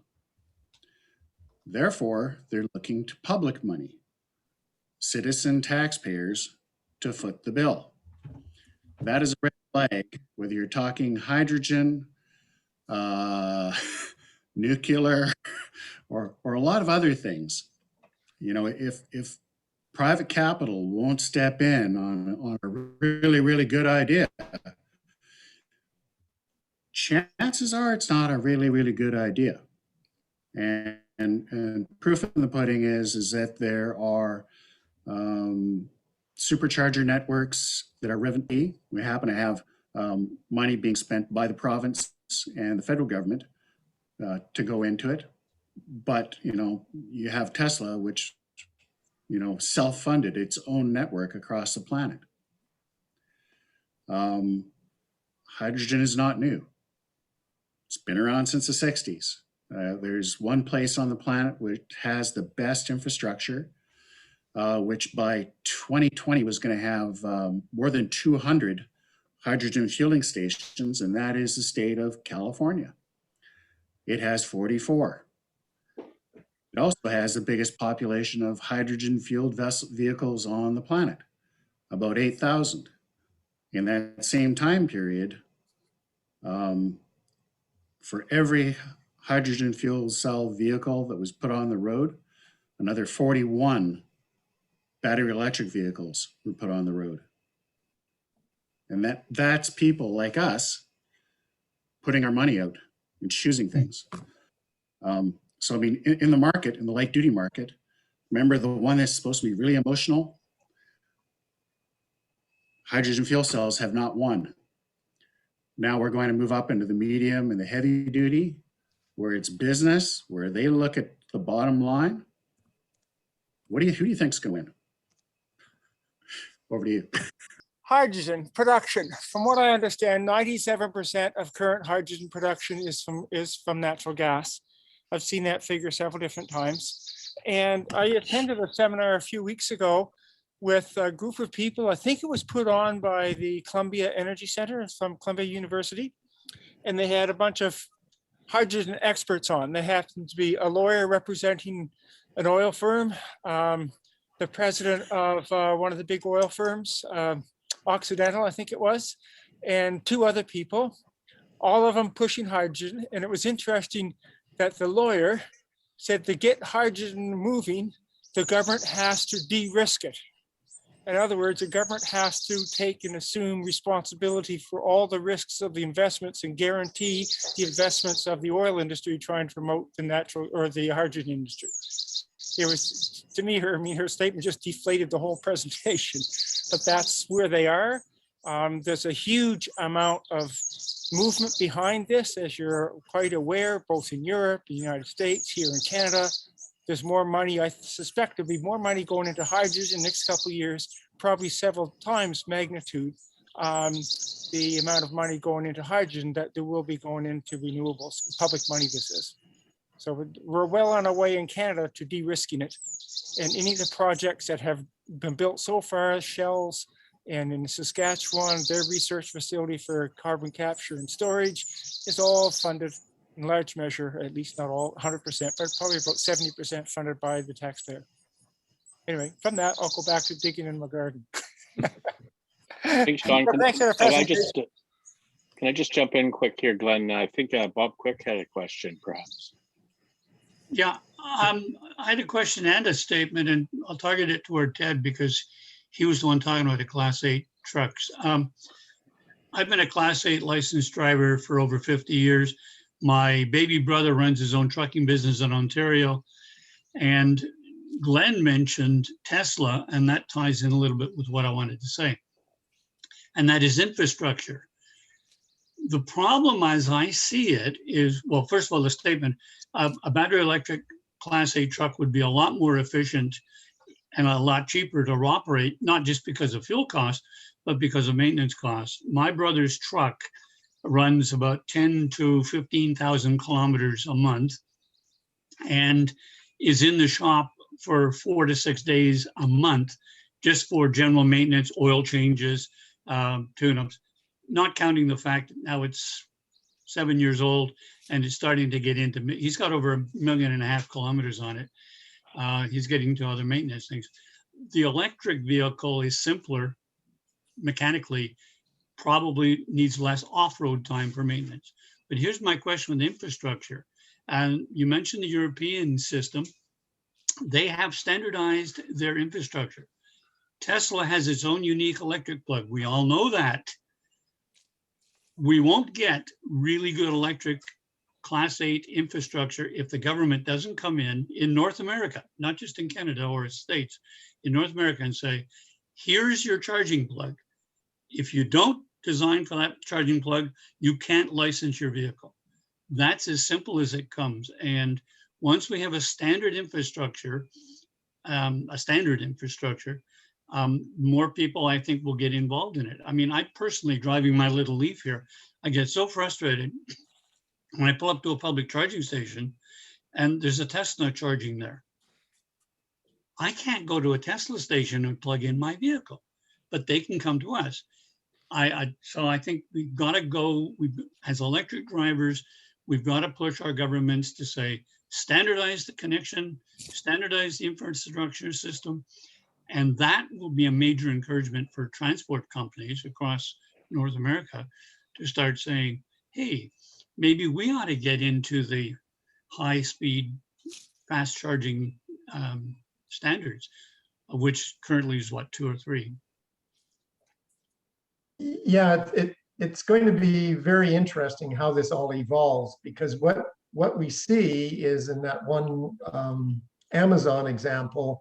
Therefore, they're looking to public money, citizen taxpayers, to foot the bill. That is a red flag, whether you're talking hydrogen, nuclear, or a lot of other things. If private capital won't step in on a really, really good idea, chances are it's not a really, really good idea. And proof in the pudding is that there are supercharger networks that are revenue. We happen to have money being spent by the province and the federal government to go into it. But, you have Tesla, which, self-funded its own network across the planet. Hydrogen is not new. It's been around since the 60s. There's one place on the planet which has the best infrastructure, which by 2020 was going to have more than 200 hydrogen fueling stations, and that is the state of California. It has 44. It also has the biggest population of hydrogen-fueled vehicles on the planet, about 8,000. In that same time period, for every hydrogen fuel cell vehicle that was put on the road. Another 41 battery electric vehicles were put on the road. And that's people like us putting our money out and choosing things. So, I mean, in the market, in the light duty market, remember the one that's supposed to be really emotional? Hydrogen fuel cells have not won. Now we're going to move up into the medium and the heavy duty, where it's business, where they look at the bottom line. Who do you think's going to win? Over to you. Hydrogen production. From what I understand, 97% of current hydrogen production is from natural gas. I've seen that figure several different times. And I attended a seminar a few weeks ago with a group of people. I think it was put on by the Columbia Energy Center from Columbia University. And they had a bunch of hydrogen experts on. They happened to be a lawyer representing an oil firm, the president of one of the big oil firms, Occidental, I think it was, and two other people, all of them pushing hydrogen. And it was interesting that the lawyer said to get hydrogen moving, the government has to de-risk it. In other words, the government has to take and assume responsibility for all the risks of the investments and guarantee the investments of the oil industry trying to promote the natural or the hydrogen industry. It was, to me, her statement just deflated the whole presentation, but that's where they are. There's a huge amount of movement behind this, as you're quite aware, both in Europe, the United States, here in Canada. There's more money. I suspect there'll be more money going into hydrogen in the next couple of years, probably several times magnitude, the amount of money going into hydrogen that there will be going into renewables, public money this is. So we're well on our way in Canada to de-risking it. And any of the projects that have been built so far, Shell's and in Saskatchewan, their research facility for carbon capture and storage is all funded in large measure, at least not all 100%, but probably about 70% funded by the taxpayer. Anyway, from that, I'll go back to digging in my garden. Thanks, Don. Thanks for the presentation. Can I just jump in quick here, Glenn? I think Bob Quick had a question, perhaps. Yeah, I had a question and a statement, and I'll target it toward Ted because he was the one talking about the Class 8 trucks. I've been a Class 8 licensed driver for over 50 years. My baby brother runs his own trucking business in Ontario. And Glenn mentioned Tesla, and that ties in a little bit with what I wanted to say. And that is infrastructure. The problem as I see it is, well, first of all, the statement, a battery electric Class 8 truck would be a lot more efficient and a lot cheaper to operate, not just because of fuel costs, but because of maintenance costs. My brother's truck runs about 10 to 15,000 kilometers a month and is in the shop for 4 to 6 days a month just for general maintenance, oil changes, tune-ups, not counting the fact that now it's 7 years old and it's starting to get into, he's got over 1.5 million kilometers on it. He's getting to other maintenance things. The electric vehicle is simpler mechanically, probably needs less off-road time for maintenance. But here's my question with infrastructure. And you mentioned the European system. They have standardized their infrastructure. Tesla has its own unique electric plug. We all know that. We won't get really good electric Class 8 infrastructure if the government doesn't come in North America, not just in Canada or States, in North America and say, here's your charging plug. If you don't design for that charging plug, you can't license your vehicle. That's as simple as it comes. And once we have a standard infrastructure, more people, I think, will get involved in it. I mean, I personally, driving my little Leaf here, I get so frustrated when I pull up to a public charging station and there's a Tesla charging there. I can't go to a Tesla station and plug in my vehicle, but they can come to us. So I think we've got to go, as electric drivers, we've got to push our governments to say, standardize the connection, standardize the infrastructure system. And that will be a major encouragement for transport companies across North America to start saying, hey, maybe we ought to get into the high-speed, fast-charging standards, of which currently is what, 2 or 3? Yeah, it's going to be very interesting how this all evolves, because what we see is in that one Amazon example,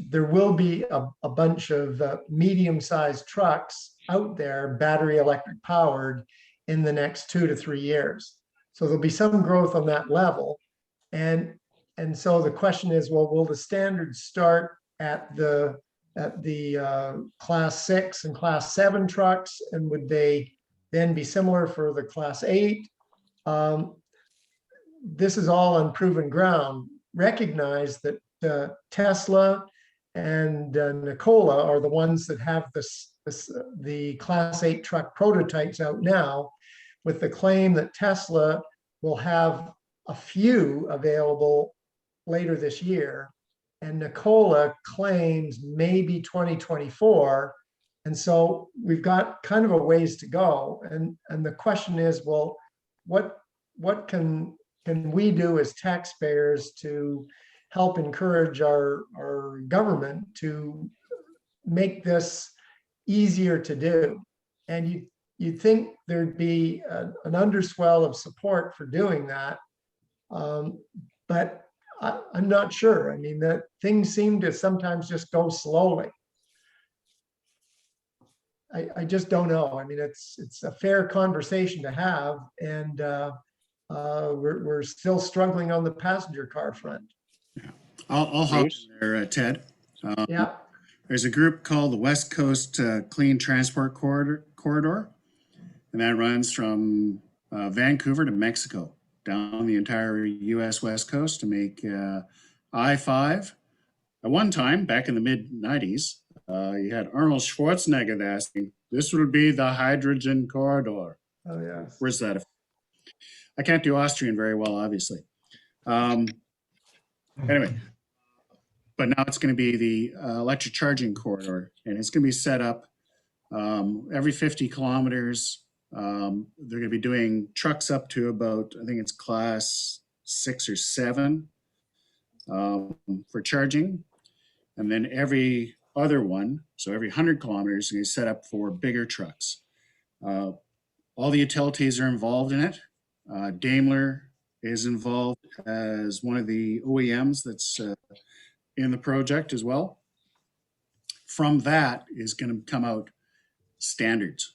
there will be a bunch of medium-sized trucks out there, battery electric powered, in the next 2 to 3 years. So there'll be some growth on that level. And so the question is, well, will the standards start at the class 6 and class 7 trucks, and would they then be similar for the class 8? This is all unproven ground. Recognize that Tesla and Nikola are the ones that have the class 8 truck prototypes out now, with the claim that Tesla will have a few available later this year, and Nikola claims maybe 2024. And so we've got kind of a ways to go. And the question is, well, what can we do as taxpayers to help encourage our government to make this easier to do? And you'd think there'd be an underswell of support for doing that. But I'm not sure. I mean, that things seem to sometimes just go slowly. I just don't know. I mean, it's a fair conversation to have, and we're still struggling on the passenger car front. Yeah. I'll hop Bruce? in there, Ted. Yeah. There's a group called the West Coast Clean Transport Corridor, and that runs from Vancouver to Mexico, down the entire U.S. West Coast to make I-5. At one time, back in the mid-90s, you had Arnold Schwarzenegger asking, this would be the hydrogen corridor. Oh, yes. Where's that? I can't do Austrian very well, obviously. Anyway, but now it's going to be the electric charging corridor, and it's going to be set up every 50 kilometers. They're going to be doing trucks up to about, I think it's class 6 or 7 for charging. And then every other one, so every 100 kilometers, is going to be set up for bigger trucks. All the utilities are involved in it. Daimler is involved as one of the OEMs that's in the project as well. From that is going to come out standards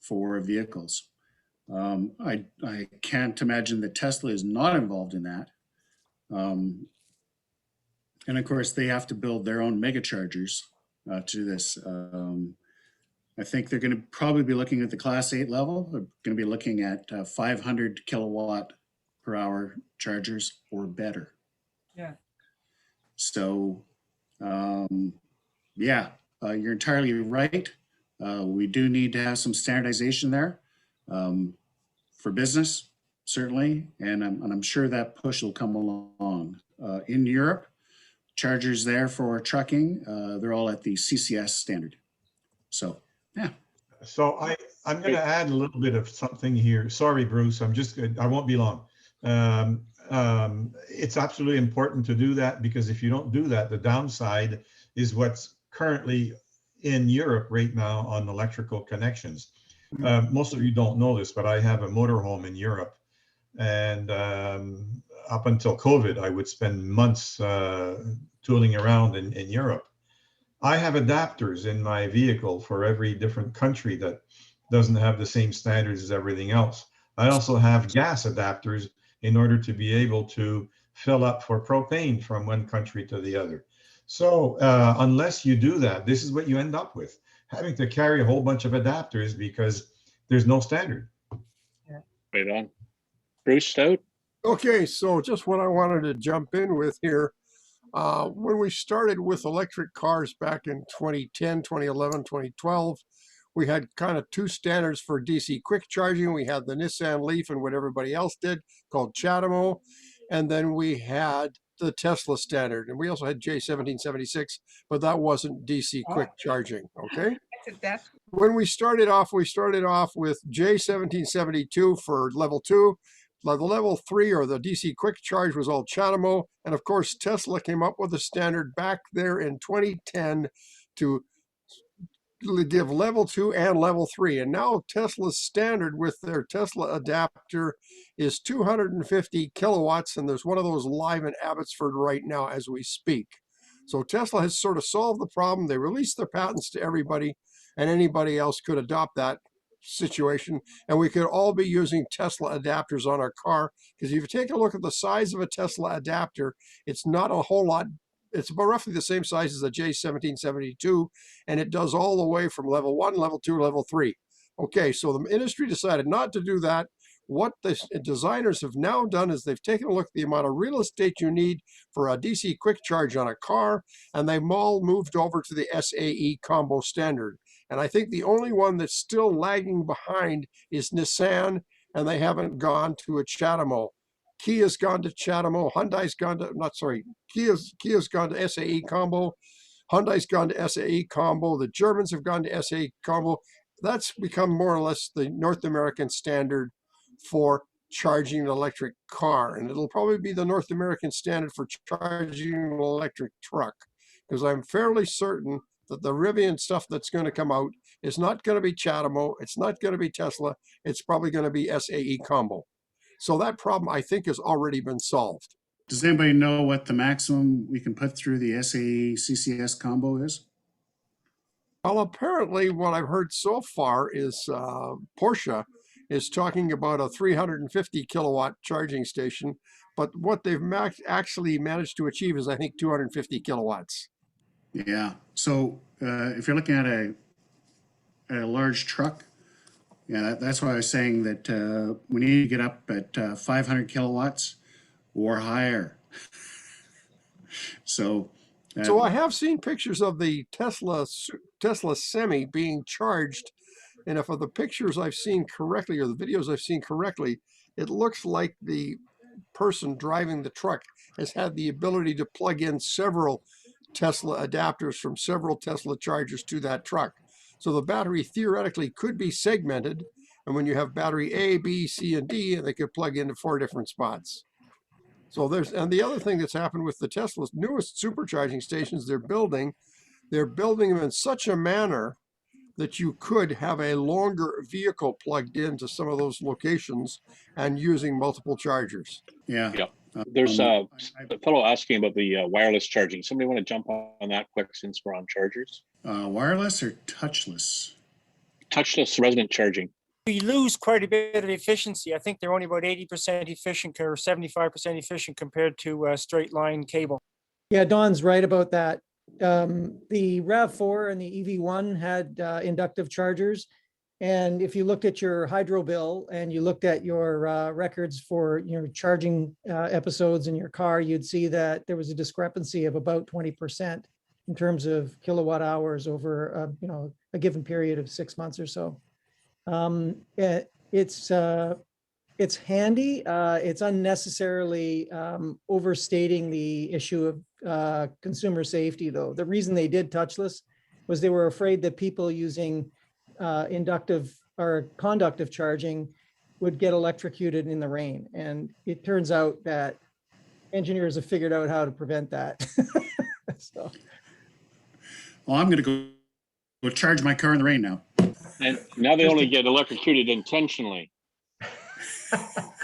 for vehicles. I can't imagine that Tesla is not involved in that. And of course, they have to build their own mega chargers to do this. I think they're going to probably be looking at the class 8 level. They're going to be looking at 500 kilowatt per hour chargers or better. Yeah. So, yeah, you're entirely right. We do need to have some standardization there for business, certainly. And I'm sure that push will come along. In Europe, chargers there for trucking, they're all at the CCS standard. So, yeah. So I'm going to add a little bit of something here. Sorry, Bruce, I won't be long. It's absolutely important to do that, because if you don't do that, the downside is what's currently in Europe right now on electrical connections. Most of you don't know this, but I have a motorhome in Europe, and up until COVID, I would spend months tooling around in Europe. I have adapters in my vehicle for every different country that doesn't have the same standards as everything else. I also have gas adapters in order to be able to fill up for propane from one country to the other. So unless you do that, this is what you end up with, having to carry a whole bunch of adapters because there's no standard. Right on. Bruce Stout? Okay, so just what I wanted to jump in with here. When we started with electric cars back in 2010, 2011, 2012, we had kind of 2 standards for DC quick charging. We had the Nissan Leaf and what everybody else did, called CHAdeMO. And then we had the Tesla standard. And we also had J1776, but that wasn't DC quick charging, okay? When we started off with J1772 for level 2. the level 3 or the DC quick charge was all CHAdeMO. And of course, Tesla came up with a standard back there in 2010 to give level 2 and level 3. And now Tesla's standard with their Tesla adapter is 250 kilowatts. And there's one of those live in Abbotsford right now as we speak. So Tesla has sort of solved the problem. They released their patents to everybody, and anybody else could adopt that situation, and we could all be using Tesla adapters on our car. Because if you take a look at the size of a Tesla adapter, it's not a whole lot. It's about roughly the same size as a J1772, and it does all the way from level 1, level 2, level 3. Okay, so the industry decided not to do that. What the designers have now done is they've taken a look at the amount of real estate you need for a DC quick charge on a car, and they've all moved over to the SAE combo standard. And I think the only one that's still lagging behind is Nissan, and they haven't gone to a CHAdeMO. Kia's gone to CHAdeMO. Hyundai's gone to, not sorry, Kia's gone to SAE combo. Hyundai's gone to SAE combo. The Germans have gone to SAE combo. That's become more or less the North American standard for charging an electric car. And it'll probably be the North American standard for charging an electric truck, because I'm fairly certain that the Rivian stuff that's going to come out is not going to be CHAdeMO. It's not going to be Tesla. It's probably going to be SAE combo. So that problem, I think, has already been solved. Does anybody know what the maximum we can put through the SAE CCS combo is? Well, apparently what I've heard so far is Porsche is talking about a 350 kilowatt charging station, but what they've actually managed to achieve is, I think, 250 kilowatts. Yeah. So if you're looking at a large truck, yeah, that's why I was saying that we need to get up at 500 kilowatts or higher. So I have seen pictures of the Tesla Semi being charged, and if the pictures I've seen correctly or the videos I've seen correctly, it looks like the person driving the truck has had the ability to plug in several Tesla adapters from several Tesla chargers to that truck. So the battery theoretically could be segmented, and when you have battery A, B, C, and D, and they could plug into 4 different spots. So and the other thing that's happened with the Tesla's newest supercharging stations they're building them in such a manner that you could have a longer vehicle plugged into some of those locations and using multiple chargers. Yeah. There's a fellow asking about the wireless charging. Somebody want to jump on that quick since we're on chargers? Wireless or touchless? Touchless resident charging. We lose quite a bit of efficiency. I think they're only about 80% efficient or 75% efficient compared to straight line cable. Yeah, Don's right about that. The RAV4 and the EV1 had inductive chargers. And if you looked at your hydro bill and you looked at your records for your charging episodes in your car, you'd see that there was a discrepancy of about 20% in terms of kilowatt hours over a given period of 6 months or so. It's handy. It's unnecessarily overstating the issue of consumer safety, though. The reason they did touchless was they were afraid that people using inductive or conductive charging would get electrocuted in the rain. And it turns out that engineers have figured out how to prevent that. So. Well, I'm going to go charge my car in the rain now. And now they only get electrocuted intentionally.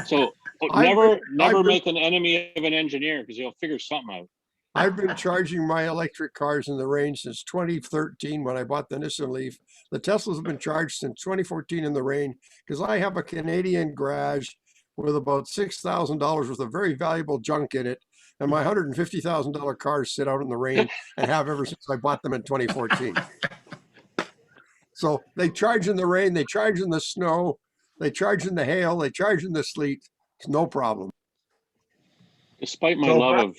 So never make an enemy of an engineer, because he'll figure something out. I've been charging my electric cars in the rain since 2013 when I bought the Nissan Leaf. The Teslas have been charged since 2014 in the rain because I have a Canadian garage with about $6,000 worth of very valuable junk in it. And my $150,000 cars sit out in the rain and have ever since I bought them in 2014. So they charge in the rain, they charge in the snow, they charge in the hail, they charge in the sleet. It's no problem. Despite my love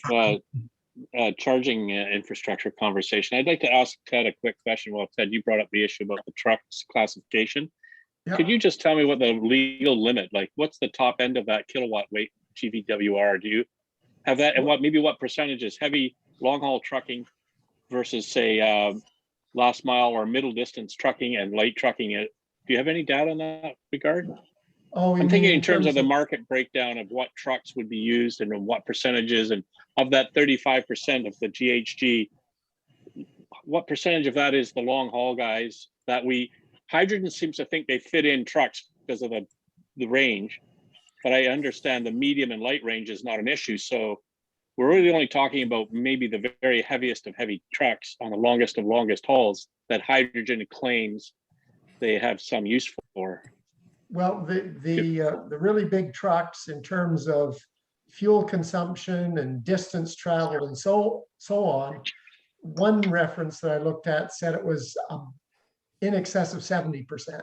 of charging infrastructure conversation, I'd like to ask Ted a quick question. Well, Ted, you brought up the issue about the trucks classification. Yeah. Could you just tell me what the legal limit, like what's the top end of that kilowatt weight GVWR? Do you have that? And what percentage is heavy long haul trucking versus say last mile or middle distance trucking and light trucking? Do you have any data in that regard? Oh, you I'm thinking mean in terms of the market breakdown of what trucks would be used and in what percentages, and of that 35% of the GHG, what percentage of that is the long haul guys that hydrogen seems to think they fit in trucks because of the range, but I understand the medium and light range is not an issue. So we're really only talking about maybe the very heaviest of heavy trucks on the longest of longest hauls that hydrogen claims they have some use for. Well, the really big trucks in terms of fuel consumption and distance traveled and so on. One reference that I looked at said it was in excess of 70%.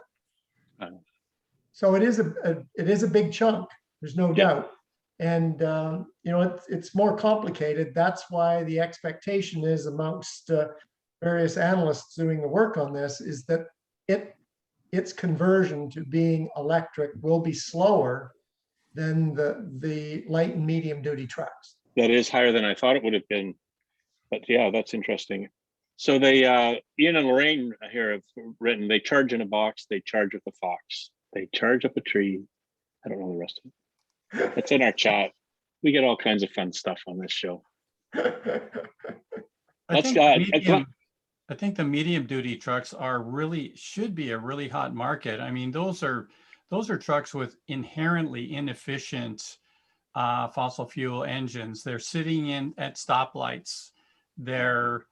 So it is a big chunk. There's no doubt. And you know, it's more complicated. That's why the expectation is amongst various analysts doing the work on this is that its conversion to being electric will be slower than the light and medium duty trucks. That is higher than I thought it would have been. But yeah, that's interesting. So they, Ian and Lorraine here have written, they charge in a box, they charge with a fox, they charge up a tree. I don't know the rest of it. It's in our chat. We get all kinds of fun stuff on this show. I think the medium duty trucks should be a really hot market. I mean, those are trucks with inherently inefficient fossil fuel engines. They're sitting at stoplights. They're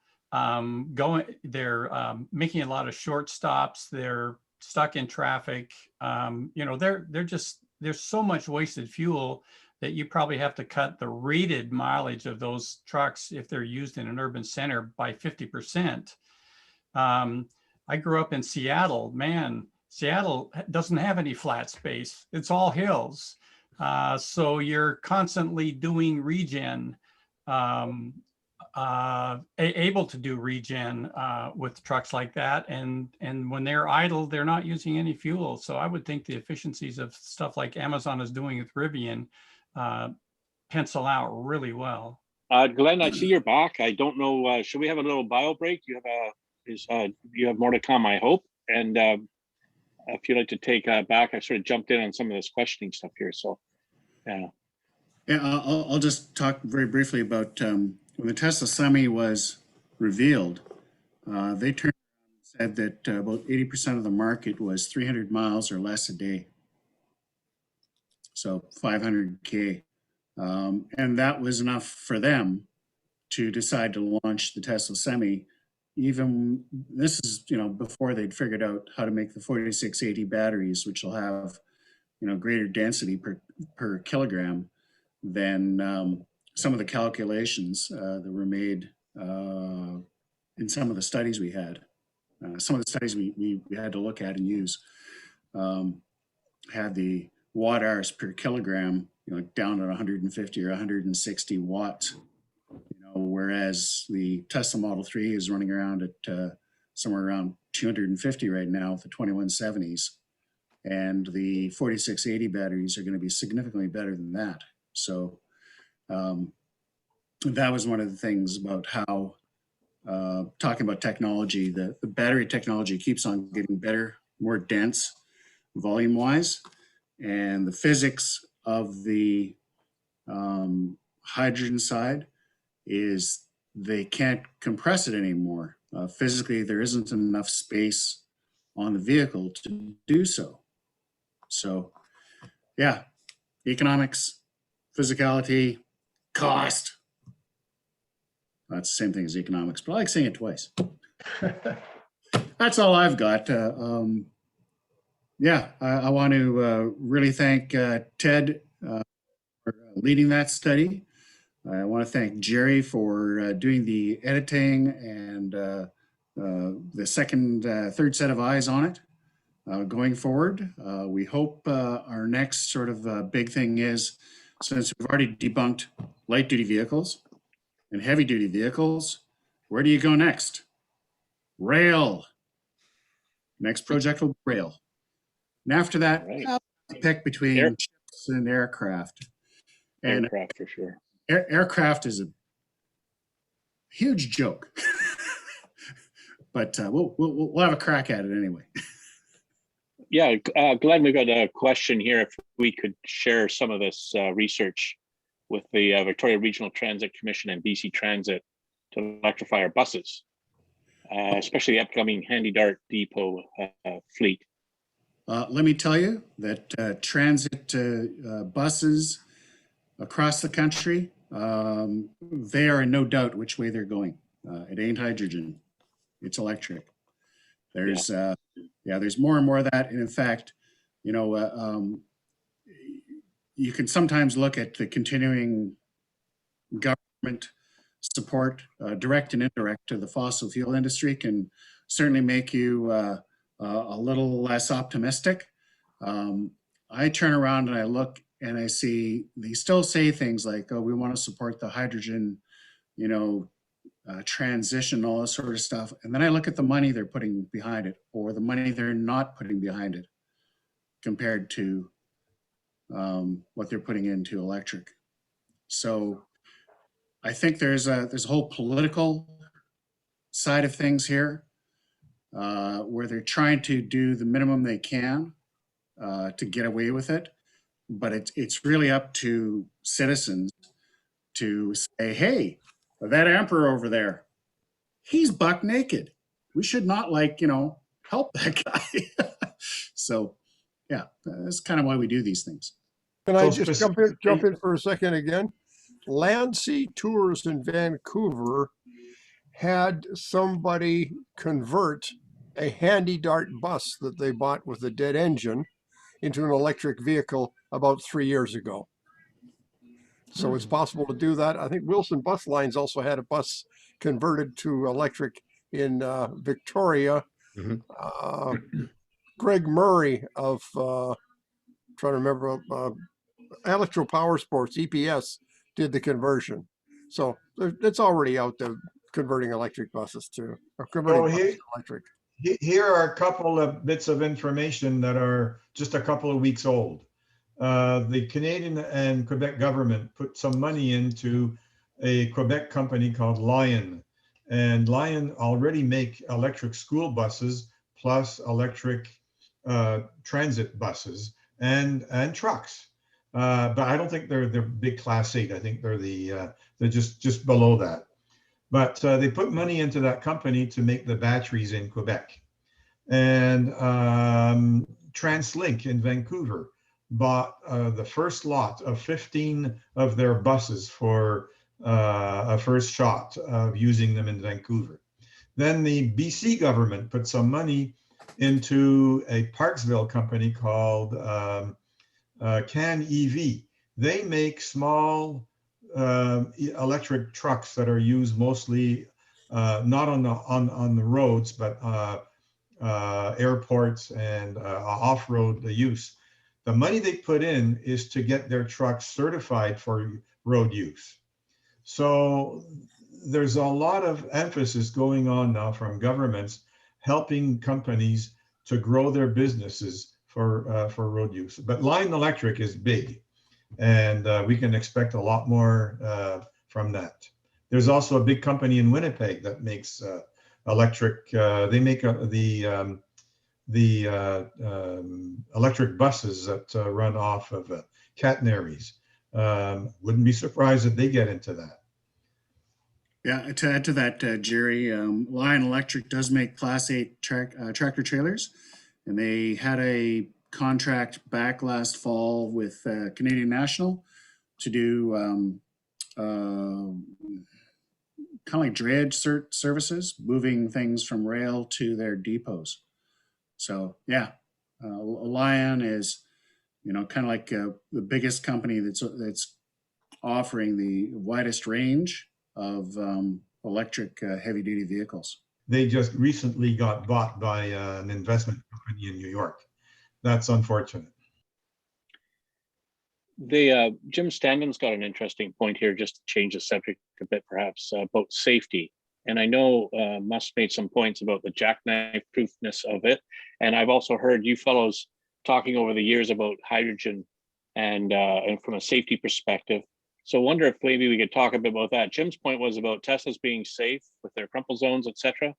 making a lot of short stops. They're stuck in traffic. You know, there's so much wasted fuel that you probably have to cut the rated mileage of those trucks if they're used in an urban center by 50%. I grew up in Seattle. Man, Seattle doesn't have any flat space. It's all hills. So you're constantly doing regen, able to do regen with trucks like that. And when they're idle, they're not using any fuel. So I would think the efficiencies of stuff like Amazon is doing with Rivian pencil out really well. Glenn, I see you're back. I don't know, should we have a little bio break? You have more to come, I hope. And if you'd like to take back, I sort of jumped in on some of this questioning stuff here. So, yeah. Yeah, I'll just talk very briefly about when the Tesla Semi was revealed. They turned around and said that about 80% of the market was 300 miles or less a day. So 500K. And that was enough for them to decide to launch the Tesla Semi. Even this is, you know, before they'd figured out how to make the 4680 batteries, which will have, you know, greater density per kilogram than some of the calculations that were made in some of the studies we had. Some of the studies we had to look at and use had the watt hours per kilogram, you know, down at 150 or 160 watts. You know, whereas the Tesla Model 3 is running around at somewhere around 250 right now with the 2170s. And the 4680 batteries are going to be significantly better than that. So that was one of the things about how, talking about technology, the battery technology keeps on getting better, more dense volume-wise. And the physics of the hydrogen side is they can't compress it anymore. Physically, there isn't enough space on the vehicle to do so. So, yeah, economics, physicality, cost. That's the same thing as economics, but I like saying it twice. That's all I've got. Yeah, I want to really thank Ted for leading that study. I want to thank Jerry for doing the editing and the third set of eyes on it. Going forward, we hope our next sort of big thing is, since we've already debunked light duty vehicles and heavy duty vehicles, where do you go next? Rail. Next project will be rail. And after that, I'll pick between ships and aircraft. And aircraft for sure. Aircraft is a huge joke, but we'll have a crack at it anyway. Yeah, Glenn, we've got a question here. If we could share some of this research with the Victoria Regional Transit Commission and BC Transit to electrify our buses, especially the upcoming Handy Dart Depot fleet. Let me tell you that transit buses across the country, they are in no doubt which way they're going. It ain't hydrogen, it's electric. There's there's more and more of that. And in fact, you know, you can sometimes look at the continuing government support, direct and indirect, to the fossil fuel industry can certainly make you a little less optimistic. I turn around and I look and I see they still say things like, "Oh, we want to support the hydrogen, you know, transition, all this sort of stuff." And then I look at the money they're putting behind it, or the money they're not putting behind it, compared to what they're putting into electric. So I think there's a whole political side of things here, where they're trying to do the minimum they can to get away with it. But it's really up to citizens to say, "Hey, that emperor over there, he's buck naked. We should not, like, you know, help that guy." So yeah, that's kind of why we do these things. Can I So just jump in for a second again? Land Sea Tours in Vancouver had somebody convert a Handy Dart bus that they bought with a dead engine into an electric vehicle about 3 years ago. So it's possible to do that. I think Wilson Bus Lines also had a bus converted to electric in Victoria. Mhm. Greg Murray of, trying to remember, Electro Power Sports, EPS, did the conversion. So it's already out there, converting electric buses to, or converting buses to electric. Here are a couple of bits of information that are just a couple of weeks old. The Canadian and Quebec government put some money into a Quebec company called Lion. And Lion already make electric school buses plus electric transit buses and trucks. But I don't think they're big Class 8. I think they're just below that. But they put money into that company to make the batteries in Quebec. And TransLink in Vancouver bought the first lot of 15 of their buses for a first shot of using them in Vancouver. Then the BC government put some money into a Parksville company called Can EV. They make small electric trucks that are used mostly not on the roads, but airports and off-road use. The money they put in is to get their trucks certified for road use. So there's a lot of emphasis going on now from governments helping companies to grow their businesses for road use. But Lion Electric is big, and we can expect a lot more from that. There's also a big company in Winnipeg that makes electric. They make the electric buses that run off of catenaries. Wouldn't be surprised if they get into that. Yeah, to add to that, Jerry, Lion Electric does make Class 8 tractor trailers, and they had a contract back last fall with Canadian National to do kind of like drayage services, moving things from rail to their depots. So yeah, Lion is, you know, kind of like the biggest company that's offering the widest range of electric heavy duty vehicles. They just recently got bought by an investment company in New York. That's unfortunate. Jim Standon's got an interesting point here, just to change the subject a bit, perhaps, about safety. And I know Musk made some points about the jackknife proofness of it. And I've also heard you fellows talking over the years about hydrogen and from a safety perspective. So I wonder if maybe we could talk a bit about that. Jim's point was about Teslas being safe with their crumple zones, etc.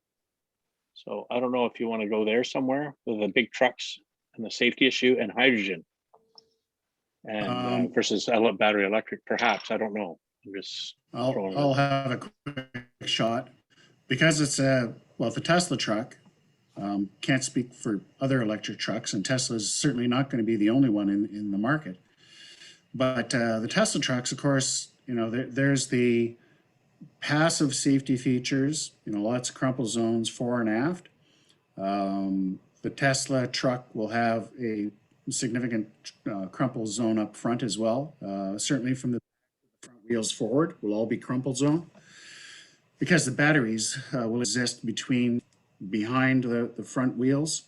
So I don't know if you want to go there somewhere with the big trucks and the safety issue, and hydrogen. And versus battery electric, perhaps, I don't know. I'm just throwing it I'll out. have a quick shot because it's the Tesla truck. Can't speak for other electric trucks, and Tesla is certainly not going to be the only one in the market. But the Tesla trucks, of course, there's the passive safety features, lots of crumple zones fore and aft. The Tesla truck will have a significant crumple zone up front as well. Certainly from the front wheels forward will all be crumple zone because the batteries will exist behind the front wheels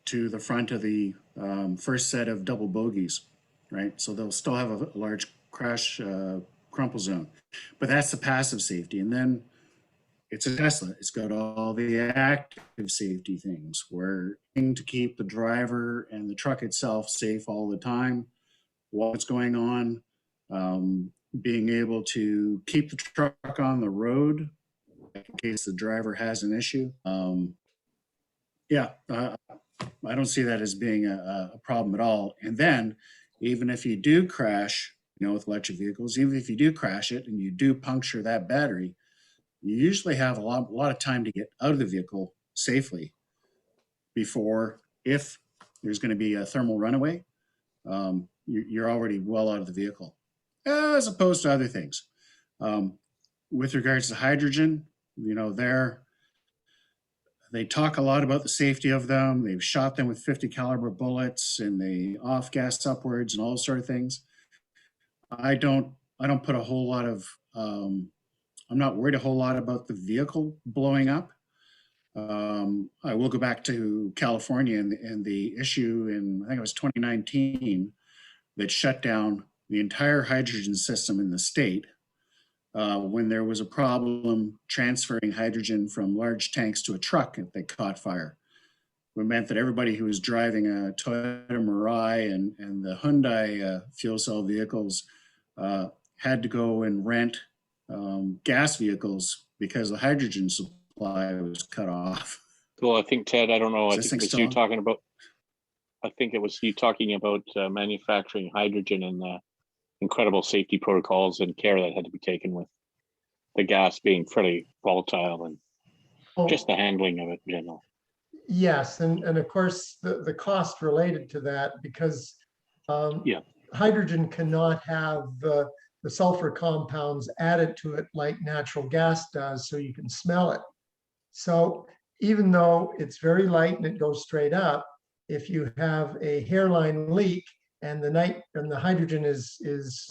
to the front of the first set of double bogies, right? So they'll still have a large crash crumple zone, but that's the passive safety. And then it's a Tesla. It's got all the active safety things where to keep the driver and the truck itself safe all the time, what's going on, being able to keep the truck on the road in case the driver has an issue. I don't see that as being a problem at all. And then even if you do crash, with electric vehicles, even if you do crash it and you do puncture that battery, you usually have a lot of time to get out of the vehicle safely before, if there's going to be a thermal runaway, you're already well out of the vehicle, as opposed to other things. With regards to hydrogen, they talk a lot about the safety of them. They've shot them with 50 caliber bullets and they off gas upwards and all those sort of things. I don't put a whole lot of, I'm not worried a whole lot about the vehicle blowing up. I will go back to California and the issue in, I think it was 2019, that shut down the entire hydrogen system in the state when there was a problem transferring hydrogen from large tanks to a truck that caught fire. It meant that everybody who was driving a Toyota Mirai and the Hyundai fuel cell vehicles had to go and rent gas vehicles because the hydrogen supply was cut off. Well, I think, Ted, I don't know. I Is this think thing it was still you on? talking about. I think it was you talking about manufacturing hydrogen and the incredible safety protocols and care that had to be taken with the gas being pretty volatile and just the handling of it in general. Yes, and of course, the cost related to that, because Yeah. hydrogen cannot have the sulfur compounds added to it like natural gas does, so you can smell it. So even though it's very light and it goes straight up, if you have a hairline leak and the hydrogen is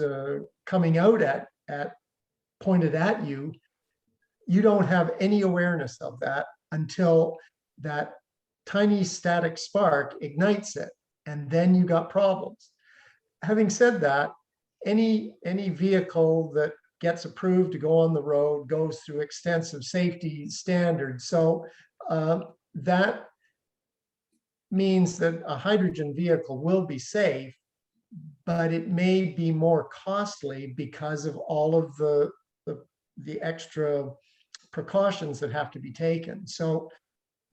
coming out at pointed at you, you don't have any awareness of that until that tiny static spark ignites it, and then you got problems. Having said that, any vehicle that gets approved to go on the road goes through extensive safety standards. So that means that a hydrogen vehicle will be safe, but it may be more costly because of all of the extra precautions that have to be taken. So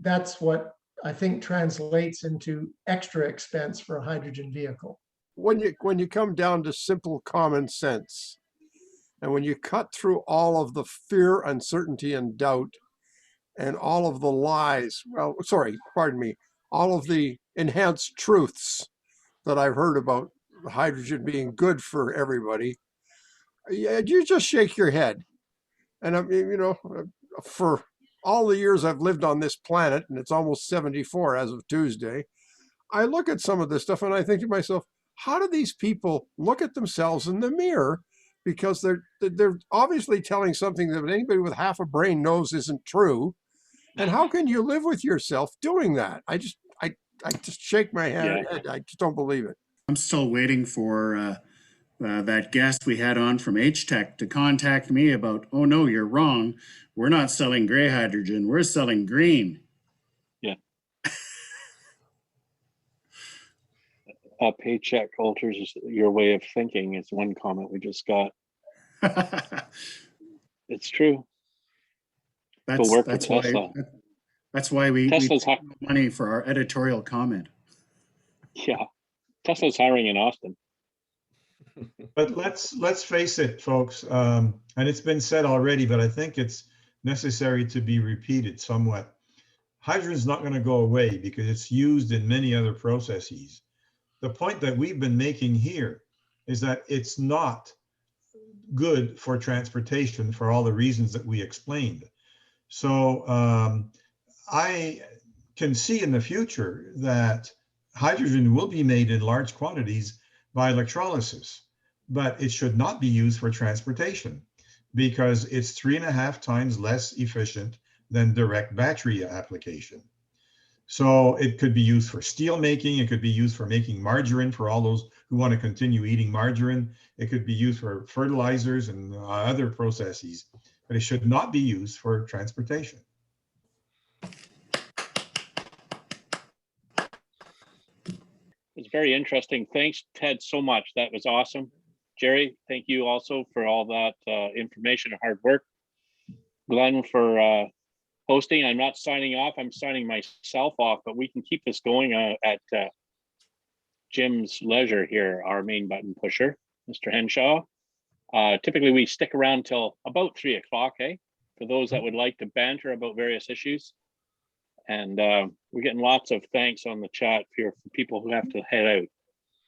that's what I think translates into extra expense for a hydrogen vehicle. When you come down to simple common sense, and when you cut through all of the fear, uncertainty, and doubt, and all of the lies, all of the enhanced truths that I've heard about hydrogen being good for everybody, you just shake your head. And I mean, for all the years I've lived on this planet, and it's almost 74 as of Tuesday, I look at some of this stuff and I think to myself, how do these people look at themselves in the mirror? Because they're obviously telling something that anybody with half a brain knows isn't true. And how can you live with yourself doing that? I just shake my head. I just don't believe it. I'm still waiting for that guest we had on from H-Tech to contact me about, oh no, you're wrong. We're not selling gray hydrogen. We're selling green. Yeah. Paycheck alters your way of thinking is one comment we just got. It's true. That's work for why Tesla. that's why we Tesla's pay money for our editorial comment. Yeah, Tesla's hiring in Austin. But let's face it, folks, and it's been said already, but I think it's necessary to be repeated somewhat. Hydrogen is not going to go away because it's used in many other processes. The point that we've been making here is that it's not good for transportation for all the reasons that we explained. So I can see in the future that hydrogen will be made in large quantities by electrolysis, but it should not be used for transportation because it's 3.5 times less efficient than direct battery application. So it could be used for steel making. It could be used for making margarine for all those who want to continue eating margarine. It could be used for fertilizers and other processes, but it should not be used for transportation. It's very interesting. Thanks, Ted, so much. That was awesome. Jerry, thank you also for all that information and hard work. Glenn, for hosting. I'm not signing off. I'm signing myself off, but we can keep this going at Jim's leisure here, our main button pusher, Mr. Henshaw. Typically, we stick around till about 3 o'clock, eh? For those that would like to banter about various issues. And we're getting lots of thanks on the chat for people who have to head out.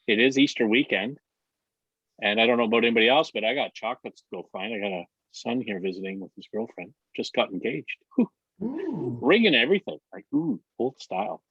It is Easter weekend. And I don't know about anybody else, but I got chocolates to go find. I got a son here visiting with his girlfriend. Just got engaged. Whew. Ring and everything. Like, ooh, old style.